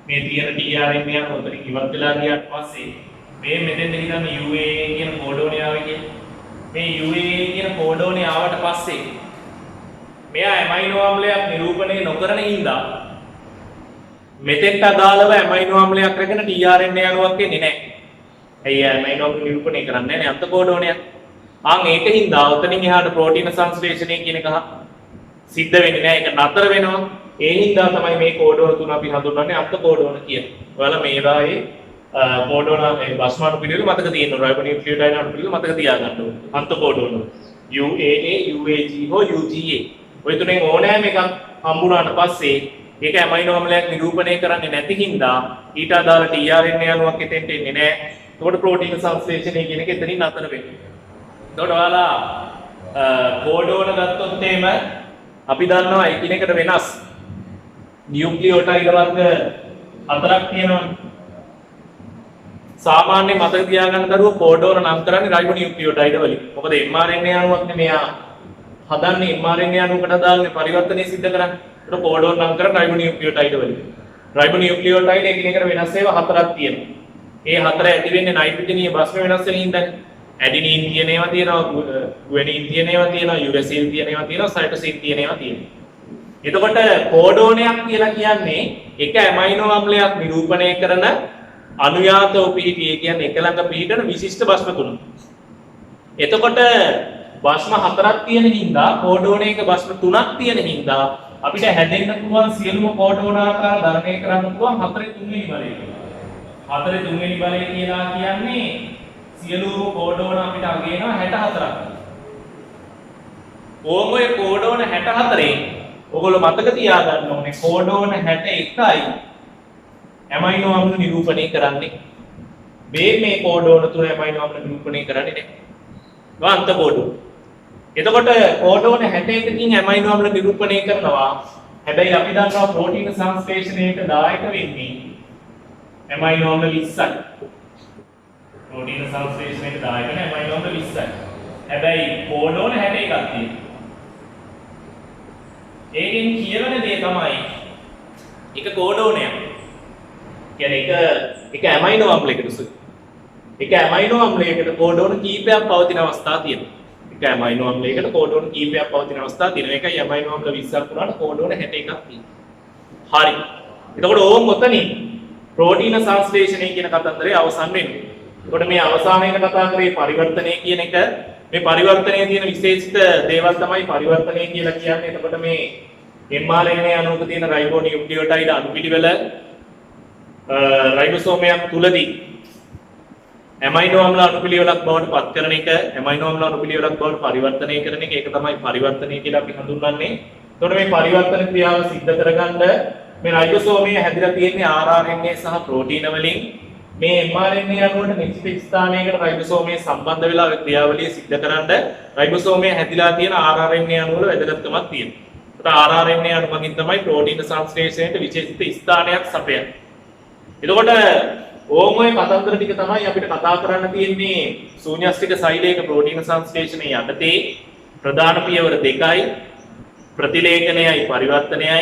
මේ තියෙන TRNA යන උතරින් ඉවත් වෙලා ගියාට පස්සේ මේ මෙතෙන්ද හිතන්න UAA කියන කෝඩෝනේ ආවේ කියලා. මේ UAA කියන කෝඩෝනේ ආවට පස්සේ මෙයා ඇමයිනෝ අම්ලයක් නිරූපණය නොකරන හින්දා මෙතෙන්ට අදාළව ඇමයිනෝ අම්ලයක් රැගෙන TRNA අණුවක් එන්නේ නැහැ. ඇයි ඇමයිනෝ අම්ල නිරූපණය කරන්නේ නැහැ අන්ත කෝඩෝනයක්. ආන් ඒකින් දා උතනින් එහාට ප්‍රෝටීන සංශ්ලේෂණය කියන එක සිද්ධ වෙන්නේ නැහැ. ඒක නතර වෙනවා. ඒ හින්දා තමයි මේ කෝඩෝන තුන අපි හඳුන්වන්නේ අන්ත කෝඩෝන කියලා. ඔයාලා මේ රායේ කෝඩෝන මේ භස්මාණු පිළිවෙල මතක තියෙනවා. රයිබෝනියුක්ලියෝටයිඩ් අණු පිළිවෙල මතක තියාගන්න ඕනේ. අන්ත කෝඩෝන. UAA, UAG හෝ UGA. ඔය තුනෙන් ඕනෑම එකක් හම්බුනාට පස්සේ ඒක ඇමයිනෝ අම්ලයක් නිරූපණය කරන්නේ නැති හින්දා ඊට අදාළ tRNA අණුවක් එතෙන්ට එන්නේ නැහැ. එතකොට ප්‍රෝටීන සංශ්ලේෂණය කියන එක එතනින් නතර වෙනවා. එතකොට ඔයාලා කෝඩෝන ගත්තොත් එහෙම අපි දන්නවා එකිනෙකට වෙනස් නියුක්ලියෝටයිඩ් වර්ග හතරක් තියෙනවා. සාමාන්‍ය මතක තියාගන්න දරුවෝ කෝඩෝන නම් කරන්නේ රයිබෝනියුක්ලියෝටයිඩ් වලින්. මොකද mRNA අණුවක් නෙමෙයි හදන්නේ mRNA අණුවකට දාන්නේ පරිවර්තනය සිද්ධ කරන්නේ. ඒක කෝඩෝන නම් කරන්නේ රයිබෝනියුක්ලියෝටයිඩ් වලින්. රයිබෝනියුක්ලියෝටයිඩ් එකිනෙකට වෙනස් ඒවා හතරක් තියෙනවා. ඒ හතර ඇති වෙන්නේ නයිට්‍රජනීය භස්ම වෙනස් වෙන හින්දානේ. ඇඩිනීන් තියෙන ඒවා තියෙනවා, ගුවැනින් තියෙන ඒවා තියෙනවා, යුරසිල් තියෙන ඒවා තියෙනවා, සයිටෝසින් තියෙන ඒවා තියෙනවා. එතකොට කෝඩෝනයක් කියලා කියන්නේ එක ඇමයිනෝ අම්ලයක් නිරූපණය කරන අනුයාතව පිහිටි, ඒ කියන්නේ එක ළඟ පිහිටන විශිෂ්ට භස්ම තුනක්. එතකොට භස්ම හතරක් තියෙන හින්දා කෝඩෝනයක භස්ම තුනක් තියෙන හින්දා අපිට හැදෙන්න පුළුවන් සියලුම කෝඩෝන ආකාර ධර්මණය කරන්න පුළුවන් 4/3 බලය. 4/3 බලය කියලා කියන්නේ සියලුම කෝඩෝන අපිට අගේනවා 64ක්. ඔය කෝඩෝන 64න් ඔයගොල්ලෝ මතක තියාගන්න ඕනේ කෝඩෝන 61යි ඇමයිනෝ අම්ල නිරූපණය කරන්නේ. මේ කෝඩෝන තුන ඇමයිනෝ අම්ල නිරූපණය කරන්නේ නැහැ. අන්ත කෝඩෝන. එතකොට කෝඩෝන 61කින් ඇමයිනෝ අම්ල නිරූපණය කරනවා. හැබැයි අපි දන්නවා ප්‍රෝටීන සංශ්ලේෂණයට දායක වෙන්නේ ඇමයිනෝ අම්ල 20යි. ප්‍රෝටීන සංශ්ලේෂණයට දායක වෙන ඇමයිනෝ අම්ල 20යි. හැබැයි කෝඩෝන 61ක් තියෙනවා. ඒකෙන් කියවන දේ තමයි එක කෝඩෝනයක්. කියන්නේ එක ඇමයිනෝ අම්ලයකට සුදු. එක ඇමයිනෝ අම්ලයකට කෝඩෝන කීපයක් පවතින අවස්ථා තියෙනවා. එක ඇමයිනෝ අම්ලයකට කෝඩෝන කීපයක් පවතින අවස්ථා තියෙනවා. ඒකයි ඇමයිනෝ අම්ල 20ක් වුණාට කෝඩෝන 61ක් තියෙනවා. හරි. එතකොට ඕම් ඔතනින් ප්‍රෝටීන සංශ්ලේෂණය කියන කතන්දරය අවසන් වෙනවා. එතකොට මේ අවසානයේට කතා කරේ පරිවර්තනය කියන එක. මේ පරිවර්තනයේ තියෙන විශේෂිත දේවල් තමයි පරිවර්තනය කියලා කියන්නේ. එතකොට මේ mRNA අණුවක තියෙන රයිබෝනියුක්ලියෝටයිඩ් අණු පිළිවෙල රයිබෝසෝමයක් තුලදී ඇමයිනෝ අම්ල අණු පිළිවෙලක් බවට පත් කරන එක, ඇමයිනෝ අම්ල අණු පිළිවෙලක් බවට පරිවර්තනය කරන එක, ඒක තමයි පරිවර්තනය කියලා අපි හඳුන්වන්නේ. එතකොට මේ පරිවර්තන ක්‍රියාව සිද්ධ කරගන්න මේ රයිබෝසෝමයේ හැදිලා තියෙන්නේ RNA සහ ප්‍රෝටීන වලින්. මේ mRNA අණුවට නිශ්චිත ස්ථානයකට රයිබෝසෝමයේ සම්බන්ධ වෙලා ක්‍රියාවලිය සිද්ධ කරන්න රයිබෝසෝමයේ හැදිලා තියෙන RNA අණු වල වැදගත්කමක් තියෙනවා. ඒකට RNA අණු මගින් තමයි ප්‍රෝටීන සංශ්ලේෂණයට විශේෂිත ස්ථානයක් සපයන්නේ. එතකොට ඕම ඔය කතන්දර ටික තමයි අපිට කතා කරන්න තියෙන්නේ ශූන්‍යස්තික සෛලයක ප්‍රෝටීන සංශ්ලේෂණයේ යටතේ ප්‍රධාන පියවර දෙකයි ප්‍රතිලේඛනයයි පරිවර්තනයයි.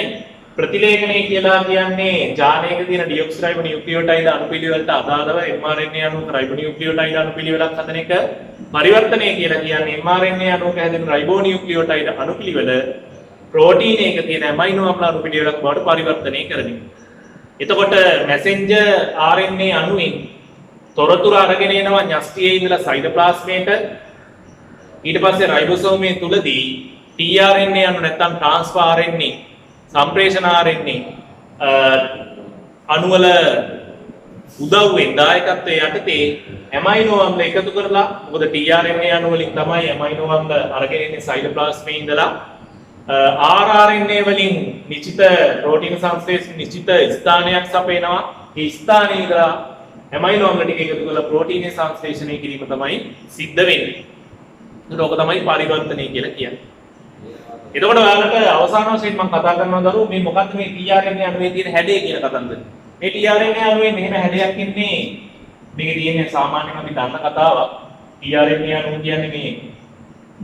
ප්‍රතිලේඛනය කියලා කියන්නේ ජානයක තියෙන ඩිऑක්සිරයිබෝ නියුක්ලියෝටයිඩ් අණුපිළිවෙලට අදාළව mRNA අණුක රයිබෝ නියුක්ලියෝටයිඩ් අණුපිළිවෙලක් හදන එක. පරිවර්තනය කියලා කියන්නේ mRNA අණුක හැදෙන රයිබෝ නියුක්ලියෝටයිඩ් අණුපිළිවෙල ප්‍රෝටීන් එකක තියෙන ඇමයිනෝ අම්ල අණුපිළිවෙලක් බවට පරිවර්තනය කරන එක. එතකොට මැසෙන්ජර් RNA අණුවෙන් තොරතුරු අරගෙන එනවා න්‍යෂ්ටියේ ඉඳලා සයිටෝප්ලාස්මයට. ඊට පස්සේ රයිබෝසෝමයේ තුලදී tRNA අණු නැත්නම් ට්‍රාන්ස්ෆර් RNA සම්ප්‍රේෂණ RNA අණුවල උදව්වෙන් දායකත්වයේ යටතේ ඇමයිනෝ අම්ල එකතු කරලා මොකද tRNA අණු වලින් තමයි ඇමයිනෝ අම්ල අරගෙන එන්නේ සයිටෝප්ලාස්මයේ ඉඳලා rRNA වලින් නිශ්චිත ප්‍රෝටීන සංශ්ලේෂණ නිශ්චිත ස්ථානයක් සපයනවා. ඒ ස්ථානයේ ඉඳලා ඇමයිනෝ අම්ල ටික එකතු කරලා ප්‍රෝටීන සංශ්ලේෂණය කිරීම තමයි සිද්ධ වෙන්නේ. ඒක තමයි පරිවර්තනය කියලා කියන්නේ. එතකොට ඔයාලට අවසාන වශයෙන් මම කතා කරනවා දරුවෝ මේ මොකක්ද මේ tRNA අණුවේ තියෙන හැඩය කියන කතන්දර. මේ tRNA අණුවේ මෙහෙම හැඩයක් ඉන්නේ. මේකේ තියෙන සාමාන්‍යයෙන් අපි දන්න කතාවක්. tRNA අණුව කියන්නේ මේ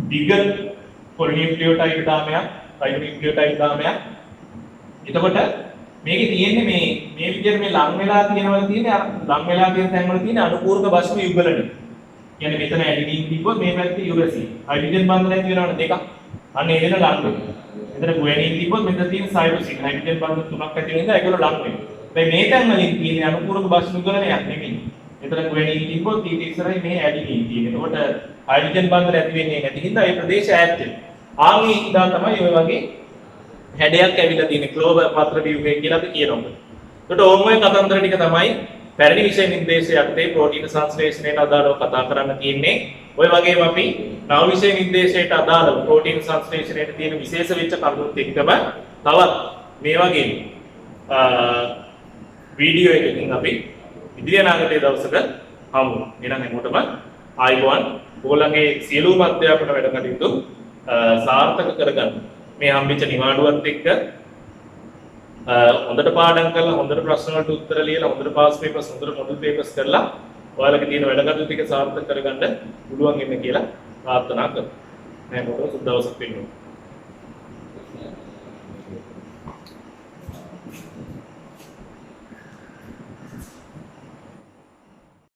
දිග පොලිනියුක්ලියෝටයිඩ් දාමයක්, රයිබෝනියුක්ලියෝටයිඩ් දාමයක්. එතකොට මේකේ තියෙන්නේ මේ විදිහට මේ ලං වෙලා තියෙනවා තියෙන්නේ අර ලං වෙලා තියෙන තැන් වල තියෙන අනුපූර්ව භස්ම යුගලනේ. කියන්නේ මෙතන ඇඩිනින් තිබ්බොත් මේ පැත්තේ යුරසින්. හයිඩ්‍රජන් බන්ධනයක් තියෙනවනේ දෙකක්. අන්න ඒ දෙන ලං වෙනවා. එතන ගුවැනින් තිබ්බොත් මෙතන තියෙන සයිටෝසින් හයිඩ්‍රජන් බන්ධන තුනක් ඇති වෙන නිසා ඒගොල්ලෝ ලං වෙනවා. දැන් මේ තැන් වලින් තියෙන අනුපූර්ව භස්ම යුගලනයක් නෙමෙයි. එතන ගුවැනින් තිබ්බොත් ඊට ඉස්සරහින් මේ ඇඩිනින් තියෙනවා. එතකොට හයිඩ්‍රජන් බන්ධන ඇති වෙන්නේ නැති හින්දා ඒ ප්‍රදේශය ඈත් වෙනවා. ආන්ගේ ඉඳලා තමයි ඔය වගේ හැඩයක් ඇවිල්ලා තියෙන්නේ ක්ලෝවර් පත්‍ර ව්‍යුහය කියලා අපි කියනවා. ඒකට ඕම ඔය කතන්දර ටික තමයි පැරණි විෂය නිර්දේශය යටතේ ප්‍රෝටීන සංශ්ලේෂණයට අදාළව කතා කරන්න තියෙන්නේ. ඔය වගේම අපි නව විෂය නිර්දේශයට අදාළව ප්‍රෝටීන සංශ්ලේෂණයට තියෙන විශේෂ වෙච්ච කරුණුත් එක්කම තවත් මේ වගේ වීඩියෝ එකකින් අපි ඉදිරි අනාගතයේ දවසක හමු වෙනවා. එහෙනම් හැමෝටම ආයුබෝවන්. ඔයගොල්ලන්ගේ සියලුම අධ්‍යාපන වැඩ කටයුතු සාර්ථක කරගන්න. මේ හම්බෙච්ච නිවාඩුවත් එක්ක හොඳට පාඩම් කරලා හොඳට ප්‍රශ්න වලට උත්තර ලියලා හොඳට පාස් පේපර්ස් හොඳට මොඩල් පේපර්ස් කරලා ඔයාලගේ තියෙන වැඩ කටයුතු ටික සාර්ථක කරගන්න පුළුවන් වෙන්න කියලා ප්‍රාර්ථනා කරනවා. මේ මොකද සුබ දවසක් වෙනවා.